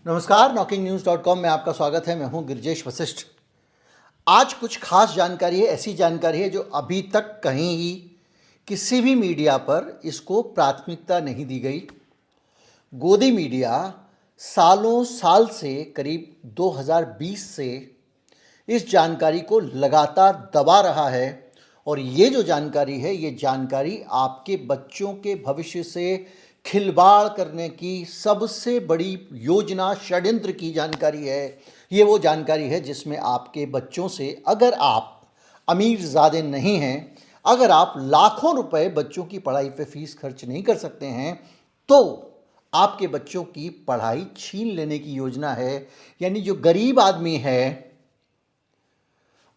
नमस्कार, knocking-news.com में आपका स्वागत है। मैं हूं गिरिजेश वशिष्ठ। आज कुछ खास जानकारी है, ऐसी जानकारी है जो अभी तक कहीं ही किसी भी मीडिया पर इसको प्राथमिकता नहीं दी गई। गोदी मीडिया सालों साल से, करीब 2020 से इस जानकारी को लगातार दबा रहा है और ये जो जानकारी है, ये जानकारी आपके बच्चों के भविष्य से खिलवाड़ करने की सबसे बड़ी योजना, षड्यंत्र की जानकारी है। ये वो जानकारी है जिसमें आपके बच्चों से, अगर आप अमीरजादे नहीं हैं, अगर आप लाखों रुपए बच्चों की पढ़ाई पे फीस खर्च नहीं कर सकते हैं, तो आपके बच्चों की पढ़ाई छीन लेने की योजना है। यानी जो गरीब आदमी है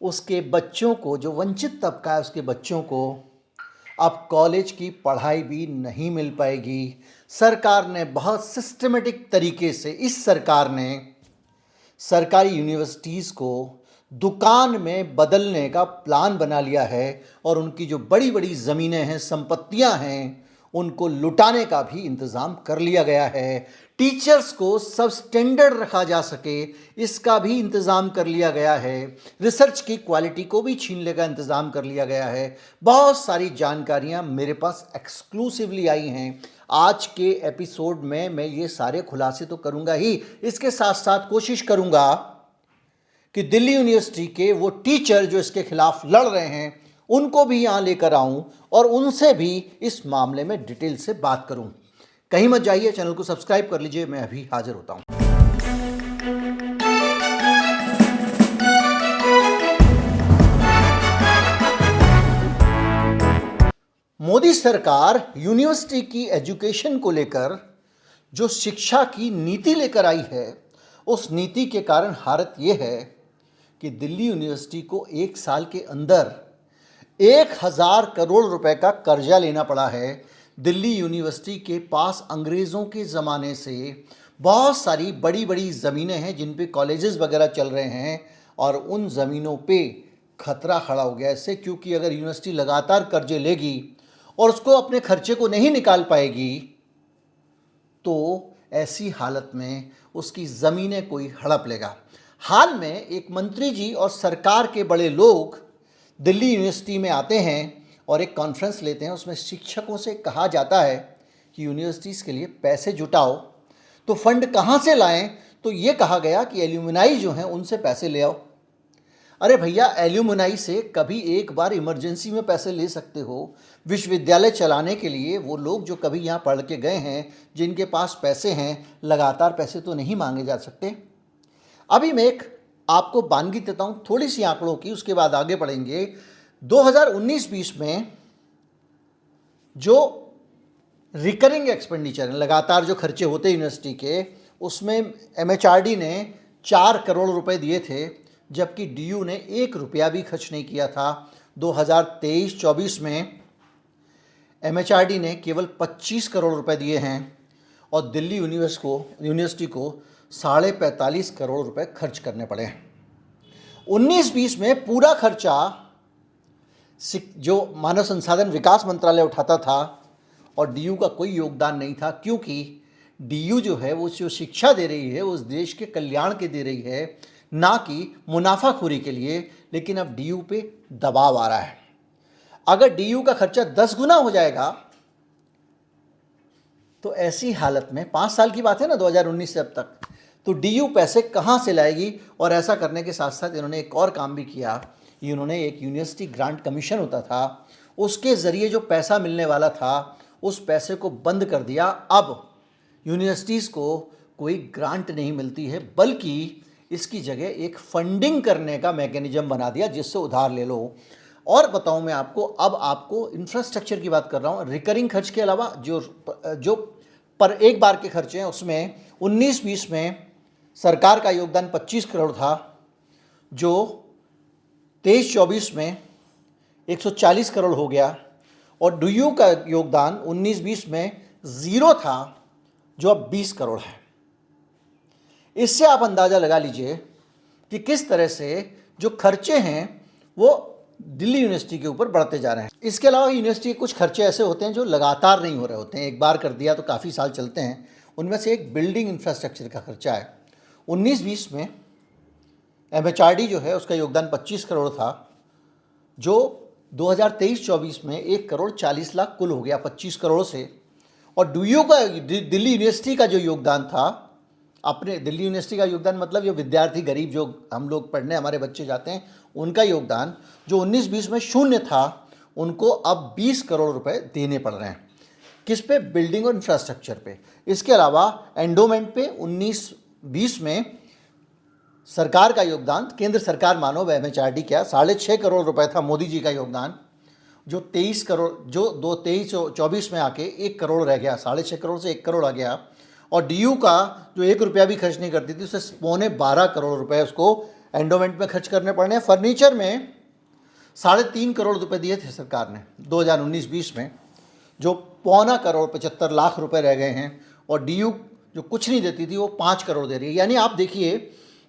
उसके बच्चों को, जो वंचित तबका है उसके बच्चों को अब कॉलेज की पढ़ाई भी नहीं मिल पाएगी। सरकार ने बहुत सिस्टमेटिक तरीके से, इस सरकार ने सरकारी यूनिवर्सिटीज़ को दुकान में बदलने का प्लान बना लिया है और उनकी जो बड़ी बड़ी ज़मीनें हैं, संपत्तियां हैं, उनको लुटाने का भी इंतज़ाम कर लिया गया है। टीचर्स को सब स्टैंडर्ड रखा जा सके, इसका भी इंतज़ाम कर लिया गया है। रिसर्च की क्वालिटी को भी छीनने का इंतज़ाम कर लिया गया है। बहुत सारी जानकारियां मेरे पास एक्सक्लूसिवली आई हैं। आज के एपिसोड में मैं ये सारे खुलासे तो करूंगा ही, इसके साथ साथ कोशिश करूंगा कि दिल्ली यूनिवर्सिटी के वो टीचर जो इसके खिलाफ लड़ रहे हैं उनको भी यहाँ लेकर आऊं और उनसे भी इस मामले में डिटेल से बात करूं। कहीं मत जाइए, चैनल को सब्सक्राइब कर लीजिए, मैं अभी हाजिर होता हूं। मोदी सरकार यूनिवर्सिटी की एजुकेशन को लेकर जो शिक्षा की नीति लेकर आई है, उस नीति के कारण हालत ये है कि दिल्ली यूनिवर्सिटी को एक साल के अंदर 1000 करोड़ रुपए का कर्जा लेना पड़ा है। दिल्ली यूनिवर्सिटी के पास अंग्रेज़ों के ज़माने से बहुत सारी बड़ी बड़ी ज़मीनें हैं जिन पे कॉलेजेस वगैरह चल रहे हैं और उन ज़मीनों पे खतरा खड़ा हो गया इससे, क्योंकि अगर यूनिवर्सिटी लगातार कर्जे लेगी और उसको अपने खर्चे को नहीं निकाल पाएगी तो ऐसी हालत में उसकी ज़मीनें कोई हड़प लेगा। हाल में एक मंत्री जी और सरकार के बड़े लोग दिल्ली यूनिवर्सिटी में आते हैं और एक कॉन्फ्रेंस लेते हैं। उसमें शिक्षकों से कहा जाता है कि यूनिवर्सिटीज़ के लिए पैसे जुटाओ। तो फंड कहाँ से लाएं? तो ये कहा गया कि एल्यूमिनाई जो हैं उनसे पैसे ले आओ। अरे भैया, एल्यूमिनाई से कभी एक बार इमरजेंसी में पैसे ले सकते हो। विश्वविद्यालय चलाने के लिए वो लोग जो कभी यहाँ पढ़ के गए हैं, जिनके पास पैसे हैं, लगातार पैसे तो नहीं मांगे जा सकते। अभी मैं एक आपको बानगी देता हूँ थोड़ी सी आंकड़ों की, उसके बाद आगे बढ़ेंगे। 2019-20 में जो रिकरिंग एक्सपेंडिचर, लगातार जो खर्चे होते यूनिवर्सिटी के, उसमें MHRD ने 4 करोड़ रुपए दिए थे, जबकि DU ने 1 रुपया भी खर्च नहीं किया था। 2023-24 में MHRD ने केवल 25 करोड़ रुपए दिए हैं और दिल्ली यूनिवर्सिटी को 45.5 करोड़ रुपए खर्च करने पड़े हैं। 19-20 में पूरा खर्चा जो मानव संसाधन विकास मंत्रालय उठाता था और DU का कोई योगदान नहीं था, क्योंकि DU जो है वो जो शिक्षा दे रही है वो उस देश के कल्याण के दे रही है, ना कि मुनाफाखोरी के लिए। लेकिन अब DU पे दबाव आ रहा है। अगर DU का खर्चा 10 गुना हो जाएगा तो ऐसी हालत में, 5 साल की बात है ना, 2019 से अब तक, तो DU पैसे कहाँ से लाएगी? और ऐसा करने के साथ साथ इन्होंने एक और काम भी किया। इन्होंने एक यूनिवर्सिटी ग्रांट कमीशन होता था, उसके ज़रिए जो पैसा मिलने वाला था उस पैसे को बंद कर दिया। अब यूनिवर्सिटीज़ को कोई ग्रांट नहीं मिलती है, बल्कि इसकी जगह एक फंडिंग करने का मैकेनिज्म बना दिया जिससे उधार ले लो। और बताऊं मैं आपको, अब आपको इंफ्रास्ट्रक्चर की बात कर रहा हूँ। रिकरिंग खर्च के अलावा जो पर एक बार के खर्चे हैं, उसमें 19-20 में सरकार का योगदान 25 करोड़ था, जो 23-24 में 140 करोड़ हो गया, और DU का योगदान 19-20 में 0 था, जो अब 20 करोड़ है। इससे आप अंदाज़ा लगा लीजिए कि किस तरह से जो खर्चे हैं वो दिल्ली यूनिवर्सिटी के ऊपर बढ़ते जा रहे हैं। इसके अलावा यूनिवर्सिटी के कुछ खर्चे ऐसे होते हैं जो लगातार नहीं हो रहे होते हैं, एक बार कर दिया तो काफ़ी साल चलते हैं, उनमें से एक बिल्डिंग इंफ्रास्ट्रक्चर का खर्चा है। 19-20 में MHRD जो है उसका योगदान 25 करोड़ था, जो 2023-24 में 1 करोड़ 40 लाख कुल हो गया 25 करोड़ से। और DU का, दिल्ली यूनिवर्सिटी का जो योगदान था, अपने दिल्ली यूनिवर्सिटी का योगदान मतलब जो विद्यार्थी गरीब जो हम लोग पढ़ने हमारे बच्चे जाते हैं उनका योगदान जो 19-20 में शून्य था, उनको अब 20 करोड़ रुपए देने पड़ रहे हैं। किस पे? बिल्डिंग और इंफ्रास्ट्रक्चर पे। इसके अलावा एंडोमेंट पे 19-20 में सरकार का योगदान, केंद्र सरकार मानो व MHRD क्या, 6.5 करोड़ रुपए था मोदी जी का योगदान, जो 23 करोड़, जो 23-24 में आके 1 करोड़ रह गया, 6.5 करोड़ से 1 करोड़ आ गया। और DU का जो 1 रुपया भी खर्च नहीं करती थी, उसे 12.25 करोड़ रुपए उसको एंडोमेंट में खर्च करने पड़ने। फर्नीचर में 3.5 करोड़ रुपए दिए थे सरकार ने 2019-20 में, जो 0.25 करोड़ 75 लाख रुपए रह गए हैं। और DU जो कुछ नहीं देती थी वो 5 करोड़ दे रही है। यानी आप देखिए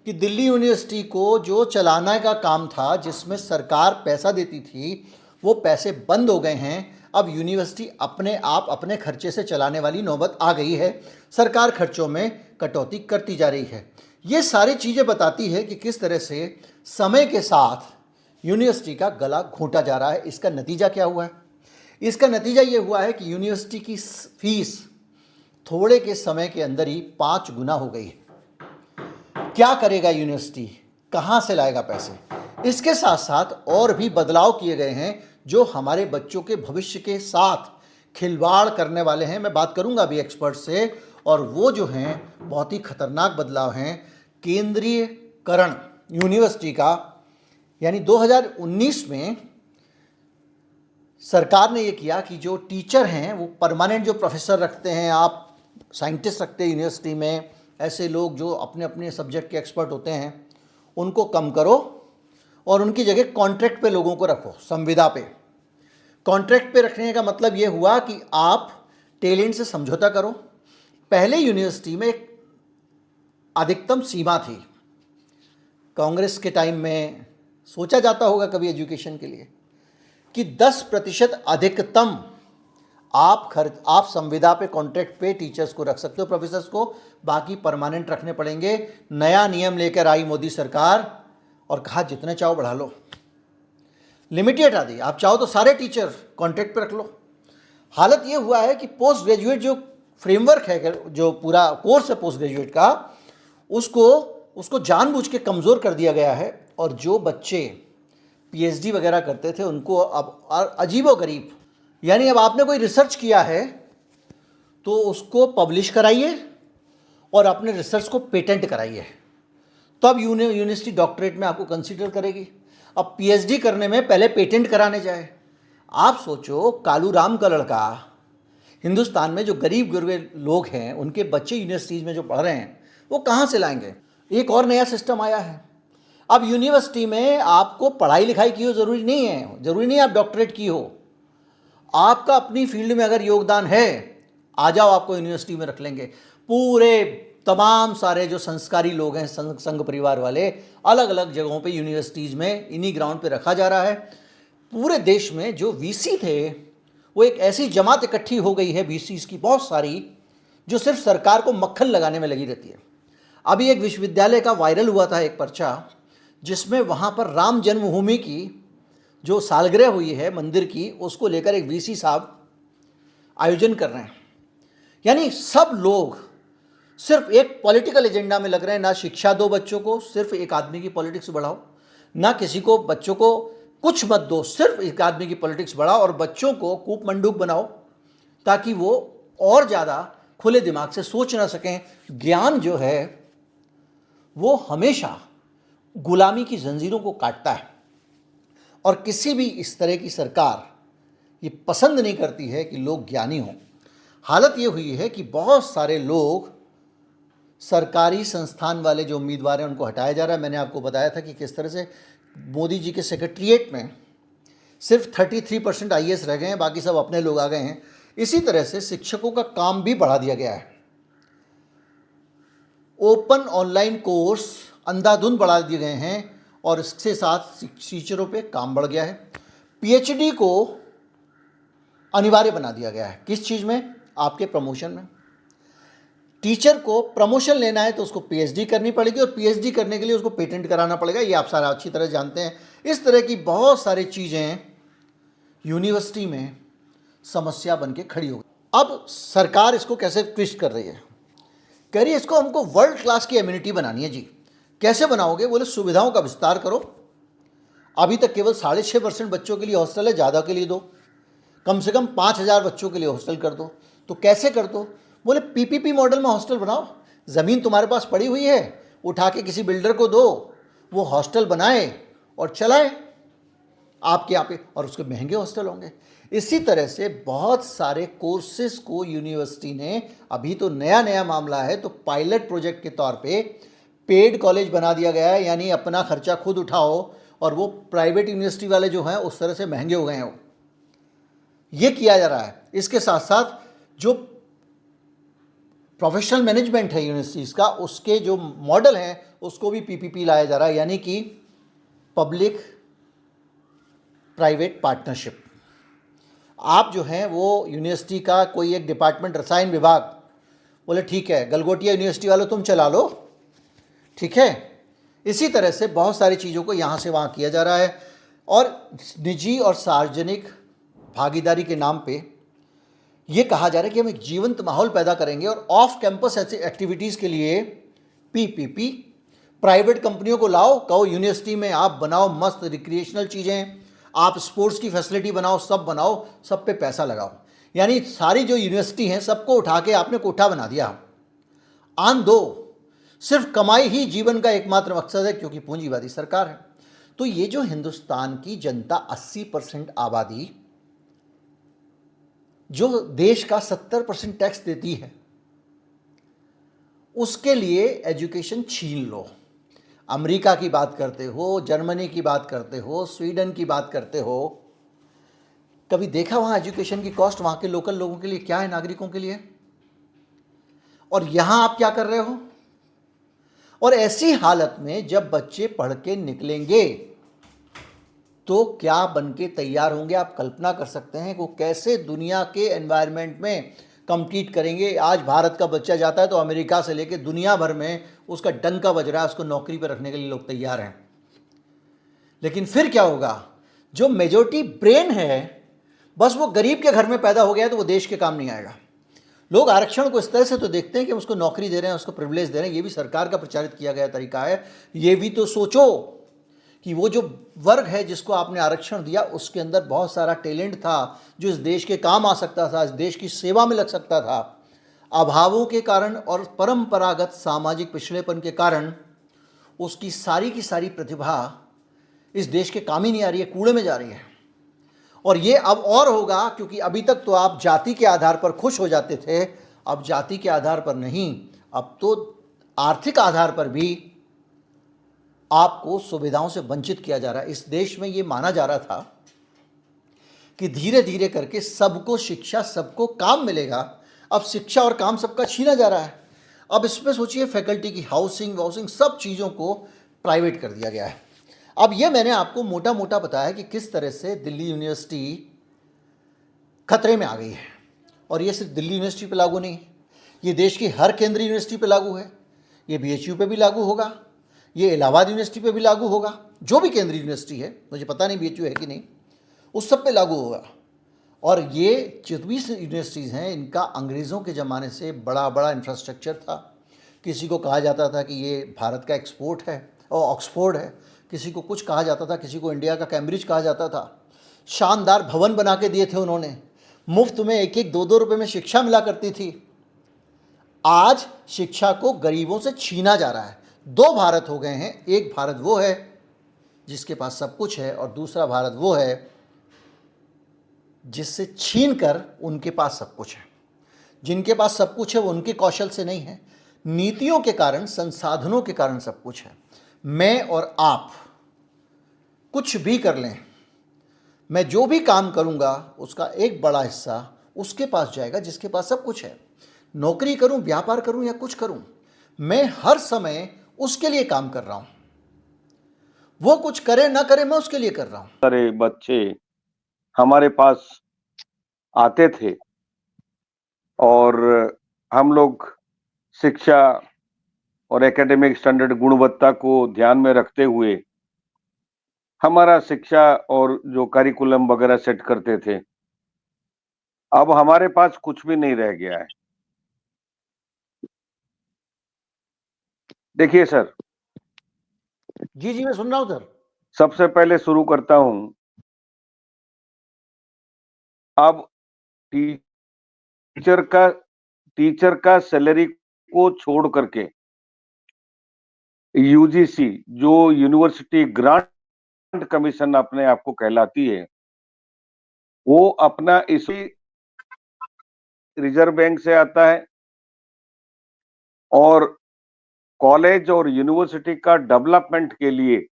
कि दिल्ली यूनिवर्सिटी को जो चलाने का काम था, जिसमें सरकार पैसा देती थी, वो पैसे बंद हो गए हैं। अब यूनिवर्सिटी अपने आप अपने खर्चे से चलाने वाली नौबत आ गई है। सरकार खर्चों में कटौती करती जा रही है। ये सारी चीज़ें बताती है कि किस तरह से समय के साथ यूनिवर्सिटी का गला घोंटा जा रहा है। इसका नतीजा क्या हुआ है? इसका नतीजा ये हुआ है कि यूनिवर्सिटी की फीस थोड़े के समय के अंदर ही 5 गुना हो गई है। क्या करेगा यूनिवर्सिटी? कहाँ से लाएगा पैसे? इसके साथ साथ और भी बदलाव किए गए हैं जो हमारे बच्चों के भविष्य के साथ खिलवाड़ करने वाले हैं। मैं बात करूंगा अभी एक्सपर्ट से, और वो जो हैं बहुत ही खतरनाक बदलाव हैं। केंद्रीयकरण यूनिवर्सिटी का, यानी 2019 में सरकार ने ये किया कि जो टीचर हैं वो परमानेंट जो प्रोफेसर रखते हैं, आप साइंटिस्ट रखते हैं यूनिवर्सिटी में, ऐसे लोग जो अपने अपने सब्जेक्ट के एक्सपर्ट होते हैं, उनको कम करो और उनकी जगह कॉन्ट्रैक्ट पे लोगों को रखो। संविदा पे कॉन्ट्रैक्ट पे रखने का मतलब ये हुआ कि आप टैलेंट से समझौता करो। पहले यूनिवर्सिटी में एक अधिकतम सीमा थी। कांग्रेस के टाइम में सोचा जाता होगा कभी एजुकेशन के लिए कि 10% अधिकतम आप संविदा पे, कॉन्ट्रैक्ट पे टीचर्स को रख सकते हो, प्रोफेसर्स को, बाकी परमानेंट रखने पड़ेंगे। नया नियम लेकर आई मोदी सरकार और कहा जितने चाहो बढ़ा लो। लिमिटेड आ दी, आप चाहो तो सारे टीचर कॉन्ट्रैक्ट पे रख लो। हालत ये हुआ है कि पोस्ट ग्रेजुएट जो फ्रेमवर्क है, जो पूरा कोर्स है पोस्ट ग्रेजुएट का, उसको जानबूझ के कमज़ोर कर दिया गया है। और जो बच्चे PhD वगैरह करते थे उनको अब अजीबोगरीब, यानी अब आपने कोई रिसर्च किया है तो उसको पब्लिश कराइए और अपने रिसर्च को पेटेंट कराइए, तब यूनिवर्सिटी डॉक्टरेट में आपको कंसीडर करेगी। अब PhD करने में पहले पेटेंट कराने जाए। आप सोचो, कालूराम का लड़का, हिंदुस्तान में जो गरीब गुरबे लोग हैं उनके बच्चे यूनिवर्सिटीज़ में जो पढ़ रहे हैं, वो कहाँ से लाएंगे? एक और नया सिस्टम आया है। अब यूनिवर्सिटी में आपको पढ़ाई लिखाई की हो ज़रूरी नहीं है, ज़रूरी नहीं आप डॉक्टरेट की हो। आपका अपनी फील्ड में अगर योगदान है, आ जाओ, आपको यूनिवर्सिटी में रख लेंगे। पूरे तमाम सारे जो संस्कारी लोग हैं, संघ परिवार वाले, अलग अलग जगहों पे यूनिवर्सिटीज़ में इन्हीं ग्राउंड पे रखा जा रहा है। पूरे देश में जो VC थे, वो एक ऐसी जमात इकट्ठी हो गई है VCs की बहुत सारी, जो सिर्फ सरकार को मक्खन लगाने में लगी रहती है। अभी एक विश्वविद्यालय का वायरल हुआ था एक पर्चा, जिसमें वहाँ पर राम जन्मभूमि की जो सालगिरह हुई है मंदिर की, उसको लेकर एक VC साहब आयोजन कर रहे हैं। यानी सब लोग सिर्फ एक पॉलिटिकल एजेंडा में लग रहे हैं। ना शिक्षा दो बच्चों को, सिर्फ एक आदमी की पॉलिटिक्स बढ़ाओ, ना किसी को बच्चों को कुछ मत दो, सिर्फ एक आदमी की पॉलिटिक्स बढ़ाओ और बच्चों को कूप मंडूक बनाओ ताकि वो और ज़्यादा खुले दिमाग से सोच ना सकें। ज्ञान जो है वो हमेशा गुलामी की जंजीरों को काटता है और किसी भी इस तरह की सरकार ये पसंद नहीं करती है कि लोग ज्ञानी हों। हालत ये हुई है कि बहुत सारे लोग, सरकारी संस्थान वाले जो उम्मीदवार हैं, उनको हटाया जा रहा है। मैंने आपको बताया था कि किस तरह से मोदी जी के सेक्रेटरीट में सिर्फ 33% IAS रह गए हैं, बाकी सब अपने लोग आ गए हैं। इसी तरह से शिक्षकों का काम भी बढ़ा दिया गया है। ओपन ऑनलाइन कोर्स अंधाधुंध बढ़ा दिए गए हैं और इसके साथ टीचरों पे काम बढ़ गया है। PhD को अनिवार्य बना दिया गया है। किस चीज़ में? आपके प्रमोशन में। टीचर को प्रमोशन लेना है तो उसको पीएचडी करनी पड़ेगी, और पीएचडी करने के लिए उसको पेटेंट कराना पड़ेगा। ये आप सारा अच्छी तरह जानते हैं। इस तरह की बहुत सारी चीज़ें यूनिवर्सिटी में समस्या बन के खड़ी हो गई। अब सरकार इसको कैसे ट्विस्ट कर रही है, कह रही है इसको हमको वर्ल्ड क्लास की एम्यूनिटी बनानी है जी। कैसे बनाओगे? बोले सुविधाओं का विस्तार करो। अभी तक केवल 6.5% बच्चों के लिए हॉस्टल है, ज़्यादा के लिए दो, कम से कम 5,000 बच्चों के लिए हॉस्टल कर दो। तो कैसे कर दो? बोले पीपीपी मॉडल में हॉस्टल बनाओ। ज़मीन तुम्हारे पास पड़ी हुई है, उठा के किसी बिल्डर को दो, वो हॉस्टल बनाए और चलाए आपके यहाँ पे, और उसके महंगे हॉस्टल होंगे। इसी तरह से बहुत सारे कोर्सेज को यूनिवर्सिटी ने, अभी तो नया नया मामला है, तो पायलट प्रोजेक्ट के तौर पे पेड कॉलेज बना दिया गया है, यानी अपना खर्चा खुद उठाओ, और वो प्राइवेट यूनिवर्सिटी वाले जो हैं उस तरह से महंगे हो गए हैं। ये किया जा रहा है। इसके साथ साथ जो प्रोफेशनल मैनेजमेंट है यूनिवर्सिटीज़ का, उसके जो मॉडल हैं उसको भी पीपीपी लाया जा रहा है, यानी कि पब्लिक प्राइवेट पार्टनरशिप। आप जो हैं वो यूनिवर्सिटी का कोई एक डिपार्टमेंट, रसायन विभाग, बोले ठीक है गलगोटिया यूनिवर्सिटी वालों तुम चला लो, ठीक है। इसी तरह से बहुत सारी चीज़ों को यहाँ से वहाँ किया जा रहा है, और निजी और सार्वजनिक भागीदारी के नाम पे ये कहा जा रहा है कि हम एक जीवंत माहौल पैदा करेंगे, और ऑफ कैंपस ऐसी एक्टिविटीज़ के लिए पीपीपी, प्राइवेट कंपनियों को लाओ, कहो यूनिवर्सिटी में आप बनाओ मस्त रिक्रिएशनल चीज़ें, आप स्पोर्ट्स की फैसिलिटी बनाओ, सब बनाओ, सब पे पैसा लगाओ। यानी सारी जो यूनिवर्सिटी हैं सबको उठा के आपने कोठा बना दिया। आन दो, सिर्फ कमाई ही जीवन का एकमात्र मकसद है, क्योंकि पूंजीवादी सरकार है। तो ये जो हिंदुस्तान की जनता 80% आबादी जो देश का 70% टैक्स देती है, उसके लिए एजुकेशन छीन लो। अमेरिका की बात करते हो, जर्मनी की बात करते हो, स्वीडन की बात करते हो, कभी देखा वहाँ एजुकेशन की कॉस्ट वहाँ के लोकल लोगों के लिए क्या है, नागरिकों के लिए? और यहाँ आप क्या कर रहे हो? और ऐसी हालत में जब बच्चे पढ़ के निकलेंगे तो क्या बन के तैयार होंगे? आप कल्पना कर सकते हैं वो कैसे दुनिया के एनवायरनमेंट में कम्पीट करेंगे। आज भारत का बच्चा जाता है तो अमेरिका से लेकर दुनिया भर में उसका डंका बज रहा है, उसको नौकरी पर रखने के लिए लोग तैयार हैं। लेकिन फिर क्या होगा? जो मेजॉरिटी ब्रेन है, बस वो गरीब के घर में पैदा हो गया तो वो देश के काम नहीं आएगा। लोग आरक्षण को इस तरह से तो देखते हैं कि उसको नौकरी दे रहे हैं, उसको प्रिविलेज दे रहे हैं। ये भी सरकार का प्रचारित किया गया तरीका है। ये भी तो सोचो कि वो जो वर्ग है जिसको आपने आरक्षण दिया, उसके अंदर बहुत सारा टैलेंट था जो इस देश के काम आ सकता था, इस देश की सेवा में लग सकता था। अभावों के कारण और परंपरागत सामाजिक पिछड़ेपन के कारण उसकी सारी की सारी प्रतिभा इस देश के काम ही नहीं आ रही है, कूड़े में जा रही है। और ये अब और होगा, क्योंकि अभी तक तो आप जाति के आधार पर खुश हो जाते थे, अब जाति के आधार पर नहीं, अब तो आर्थिक आधार पर भी आपको सुविधाओं से वंचित किया जा रहा है। इस देश में ये माना जा रहा था कि धीरे धीरे करके सबको शिक्षा, सबको काम मिलेगा। अब शिक्षा और काम सबका छीना जा रहा है। अब इसमें सोचिए, फैकल्टी की हाउसिंग वाउसिंग सब चीज़ों को प्राइवेट कर दिया गया है। अब ये मैंने आपको मोटा मोटा बताया कि किस तरह से दिल्ली यूनिवर्सिटी खतरे में आ गई है। और ये सिर्फ दिल्ली यूनिवर्सिटी पे लागू नहीं, ये देश की हर केंद्रीय यूनिवर्सिटी पे लागू है। ये बीएचयू पे भी लागू होगा, ये इलाहाबाद यूनिवर्सिटी पे भी लागू होगा, जो भी केंद्रीय यूनिवर्सिटी है, मुझे पता नहीं बीएचयू है कि नहीं, उस सब पे लागू होगा। और ये जितनी यूनिवर्सिटीज़ हैं, इनका अंग्रेज़ों के ज़माने से बड़ा बड़ा इंफ्रास्ट्रक्चर था। किसी को कहा जाता था कि ये भारत का एक्सपोर्ट है और ऑक्सफोर्ड है, किसी को कुछ कहा जाता था, किसी को इंडिया का कैम्ब्रिज कहा जाता था। शानदार भवन बना के दिए थे उन्होंने, मुफ्त में 1-1, 2-2 रुपये में शिक्षा मिला करती थी। आज शिक्षा को गरीबों से छीना जा रहा है। 2 भारत हो गए हैं, एक भारत वो है जिसके पास सब कुछ है, और दूसरा भारत वो है जिससे छीन कर उनके पास सब कुछ है। जिनके पास सब कुछ है वो उनके कौशल से नहीं है, नीतियों के कारण, संसाधनों के कारण सब कुछ है। मैं और आप कुछ भी कर लें, मैं जो भी काम करूंगा उसका एक बड़ा हिस्सा उसके पास जाएगा जिसके पास सब कुछ है। नौकरी करूं, व्यापार करूं या कुछ करूं, मैं हर समय उसके लिए काम कर रहा हूं। वो कुछ करे ना करे, मैं उसके लिए कर रहा हूं। सारे बच्चे हमारे पास आते थे और हम लोग शिक्षा और एकेडमिक स्टैंडर्ड गुणवत्ता को ध्यान में रखते हुए हमारा शिक्षा और जो करिकुलम वगैरह सेट करते थे, अब हमारे पास कुछ भी नहीं रह गया है। देखिए सर, जी जी, मैं सुन रहा हूं सर। सबसे पहले शुरू करता हूं। अब टीचर का टीचर का सैलरी को छोड़ करके यूजीसी, जो यूनिवर्सिटी ग्रांट कमीशन अपने आप को कहलाती है, वो अपना इसी रिजर्व बैंक से आता है और कॉलेज और यूनिवर्सिटी का डेवलपमेंट के लिए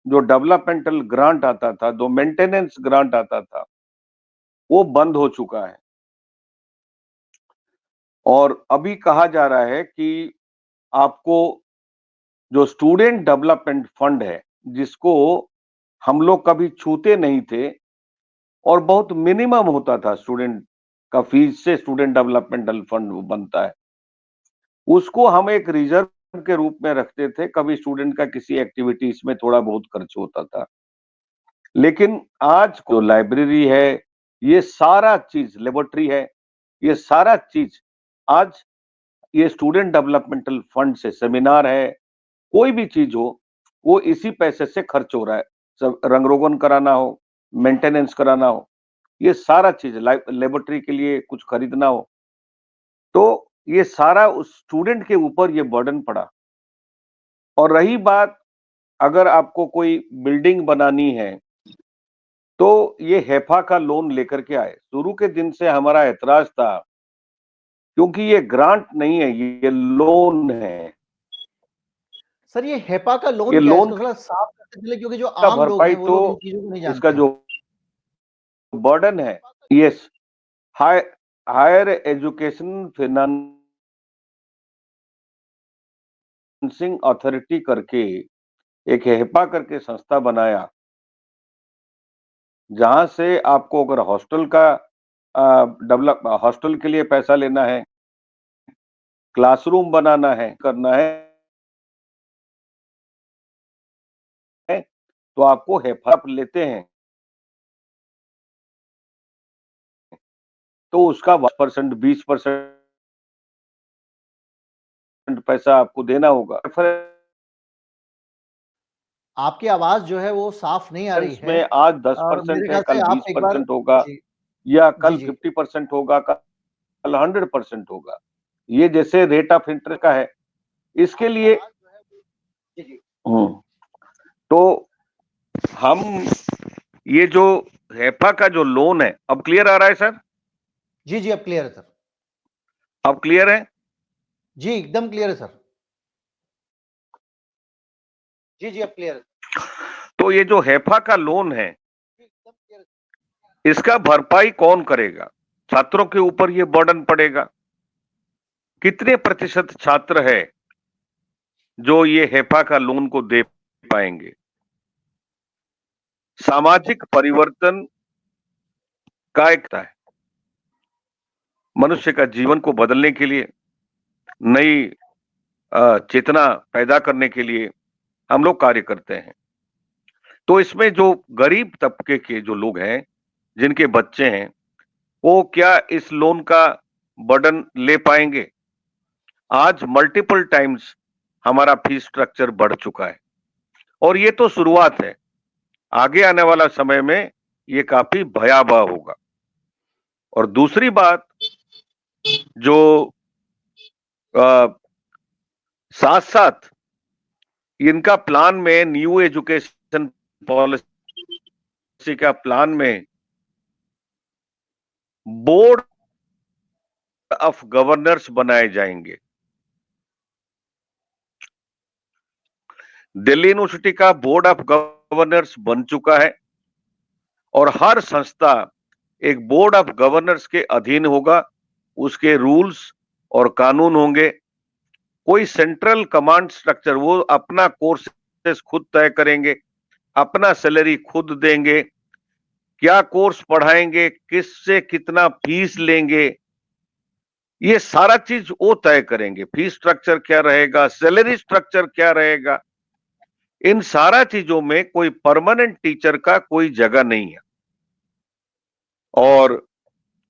जो डेवलपमेंटल ग्रांट आता था, जो मेंटेनेंस ग्रांट आता था, वो बंद हो चुका है। और अभी कहा जा रहा है कि आपको जो स्टूडेंट डेवलपमेंट फंड है, जिसको हम लोग कभी छूते नहीं थे और बहुत मिनिमम होता था, स्टूडेंट का फीस से स्टूडेंट डेवलपमेंटल फंड बनता है, उसको हम एक रिजर्व के रूप में रखते थे। कभी स्टूडेंट का किसी एक्टिविटीज में थोड़ा बहुत खर्च होता था, लेकिन आज जो लाइब्रेरी है, ये सारा चीज, लेबोरेटरी है, ये सारा चीज आज ये स्टूडेंट डेवलपमेंटल फंड से, सेमिनार है, कोई भी चीज हो, वो इसी पैसे से खर्च हो रहा है। सब रंग रोगन कराना हो, मेंटेनेंस कराना हो, ये सारा चीज, लेबोरेटरी के लिए कुछ खरीदना हो, तो ये सारा उस स्टूडेंट के ऊपर ये बर्डन पड़ा। और रही बात, अगर आपको कोई बिल्डिंग बनानी है तो ये हेफा का लोन लेकर के आए। शुरू के दिन से हमारा ऐतराज था, क्योंकि ये ग्रांट नहीं है, ये लोन है। सर, ये हेपा का लोन ये क्या है? लोन इसको थोड़ा साफ करके चले, क्योंकि जो का आम लोग भरपाई हैं वो तो लोग इन चीजों को नहीं इसका जानते हैं। जो बर्डन है, yes, higher education financing authority करके एक हेपा करके संस्था बनाया, जहां से आपको अगर हॉस्टल का हॉस्टल के लिए पैसा लेना है, क्लासरूम बनाना है, करना है, तो आपको हेफा लेते हैं, तो उसका 10%, 20% पैसा आपको देना होगा। आपकी आवाज जो है वो साफ नहीं आ रही है। में आज मेरे 10% है, ख्याल कल से आप एक बार 20% होगा, जी, या जी, कल जी। 50% होगा, कल 100% होगा। ये जैसे रेट ऑफ इंटरेस्ट का है, इसके लिए जी, जी। तो हम ये जो हेफा का जो लोन है, अब क्लियर आ रहा है सर? जी, जी, अब क्लियर है सर। अब क्लियर है? जी, एकदम क्लियर है सर। जी, जी, अब क्लियर है। तो ये जो हेफा का लोन है, जी, एकदम क्लियर है। इसका भरपाई कौन करेगा? छात्रों के ऊपर ये बर्डन पड़ेगा। कितने प्रतिशत छात्र है जो ये हेफा का लोन को दे पाएंगे? सामाजिक परिवर्तन का एक है, मनुष्य का जीवन को बदलने के लिए, नई चेतना पैदा करने के लिए हम लोग कार्य करते हैं। तो इसमें जो गरीब तबके के जो लोग हैं, जिनके बच्चे हैं, वो क्या इस लोन का बर्डन ले पाएंगे? आज मल्टीपल टाइम्स हमारा फीस स्ट्रक्चर बढ़ चुका है, और ये तो शुरुआत है। आगे आने वाला समय में ये काफी भयावह होगा। और दूसरी बात, जो साथ साथ इनका प्लान में, न्यू एजुकेशन पॉलिसी का प्लान में, बोर्ड ऑफ गवर्नर्स बनाए जाएंगे। दिल्ली यूनिवर्सिटी का बोर्ड ऑफ गवर्नर्स बन चुका है, और हर संस्था एक बोर्ड ऑफ गवर्नर्स के अधीन होगा। उसके रूल्स और कानून होंगे। कोई सेंट्रल कमांड स्ट्रक्चर, वो अपना कोर्सेस खुद तय करेंगे, अपना सैलरी खुद देंगे, क्या कोर्स पढ़ाएंगे, किससे कितना फीस लेंगे, ये सारा चीज वो तय करेंगे, फीस स्ट्रक्चर क्या रहेगा, सैलरी स्ट्रक्चर क्या रहेगा। इन सारा चीजों में कोई परमानेंट टीचर का कोई जगह नहीं है। और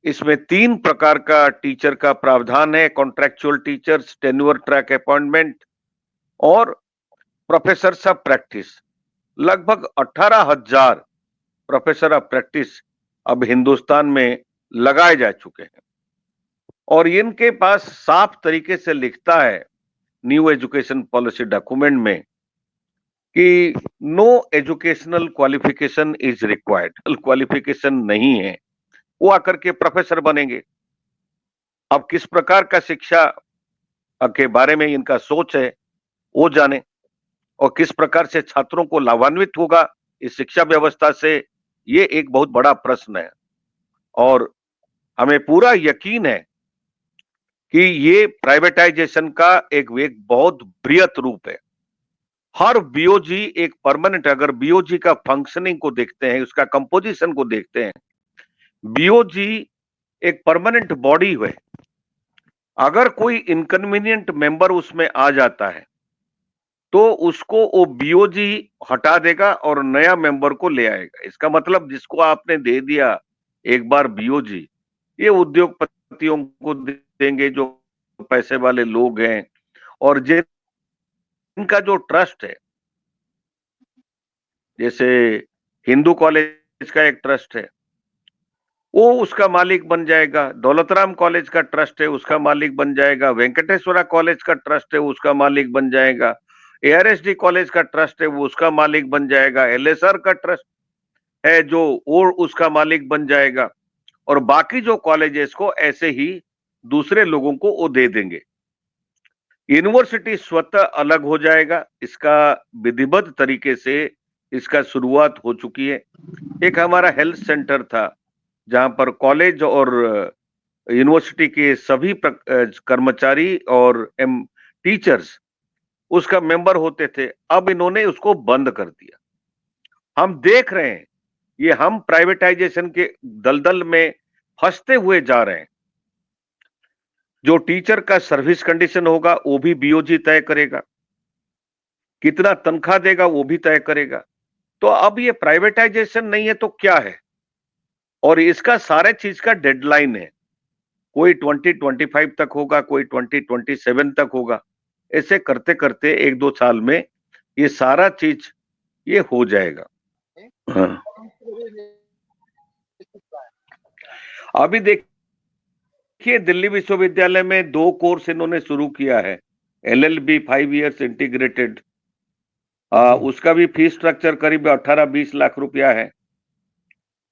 इसमें 3 प्रकार का टीचर का प्रावधान है, contractual teachers, tenure track appointment और प्रोफेसर्स ऑफ प्रैक्टिस। लगभग 18,000 प्रोफेसर ऑफ प्रैक्टिस अब हिंदुस्तान में लगाए जा चुके हैं और इनके पास साफ तरीके से लिखता है न्यू एजुकेशन पॉलिसी डॉक्यूमेंट में कि no educational qualification is required. Qualification नहीं है, वो आकर के प्रोफेसर बनेंगे। अब किस प्रकार का शिक्षा के बारे में इनका सोच है वो जाने और किस प्रकार से छात्रों को लाभान्वित होगा इस शिक्षा व्यवस्था से, ये एक बहुत बड़ा प्रश्न है। और हमें पूरा यकीन है कि ये प्राइवेटाइजेशन का एक बहुत बृहत रूप है। हर बीओजी एक परमानेंट, अगर बीओजी का फंक्शनिंग को देखते हैं, उसका कंपोजिशन को देखते हैं, बीओजी एक परमानेंट बॉडी है। अगर कोई इनकन्वीनियंट मेंबर उसमें आ जाता है तो उसको वो बीओजी हटा देगा और नया मेंबर को ले आएगा। इसका मतलब जिसको आपने दे दिया एक बार बीओजी, ये उद्योगपतियों को देंगे जो पैसे वाले लोग हैं और जिनका जो ट्रस्ट है, जैसे हिंदू कॉलेज का एक ट्रस्ट है, वो उसका मालिक बन जाएगा। दौलतराम कॉलेज का ट्रस्ट है, उसका मालिक बन जाएगा। वेंकटेश्वरा कॉलेज का ट्रस्ट है, उसका मालिक बन जाएगा। एआरएसडी कॉलेज का ट्रस्ट है, वो उसका मालिक बन जाएगा। एलएसआर का ट्रस्ट है जो वो उसका मालिक बन जाएगा और बाकी जो कॉलेजेस को ऐसे ही दूसरे लोगों को वो दे देंगे। यूनिवर्सिटी स्वतः अलग हो जाएगा। इसका विधिवत तरीके से इसका शुरुआत हो चुकी है। एक हमारा हेल्थ सेंटर था जहां पर कॉलेज और यूनिवर्सिटी के सभी कर्मचारी और टीचर्स उसका मेंबर होते थे। अब इन्होंने उसको बंद कर दिया। हम देख रहे हैं ये हम प्राइवेटाइजेशन के दलदल में फंसते हुए जा रहे हैं। जो टीचर का सर्विस कंडीशन होगा वो भी बीओजी तय करेगा, कितना तनख्वाह देगा वो भी तय करेगा। तो अब ये प्राइवेटाइजेशन नहीं है तो क्या है? और इसका सारे चीज का डेडलाइन है। कोई 2025 तक होगा, कोई 2027 तक होगा। ऐसे करते करते 1-2 साल में ये सारा चीज ये हो जाएगा। हाँ। अभी देखिए दिल्ली विश्वविद्यालय में 2 कोर्स इन्होंने शुरू किया है, एलएलबी 5 इयर्स इंटीग्रेटेड। उसका भी फीस स्ट्रक्चर करीब 18-20 लाख रुपया है।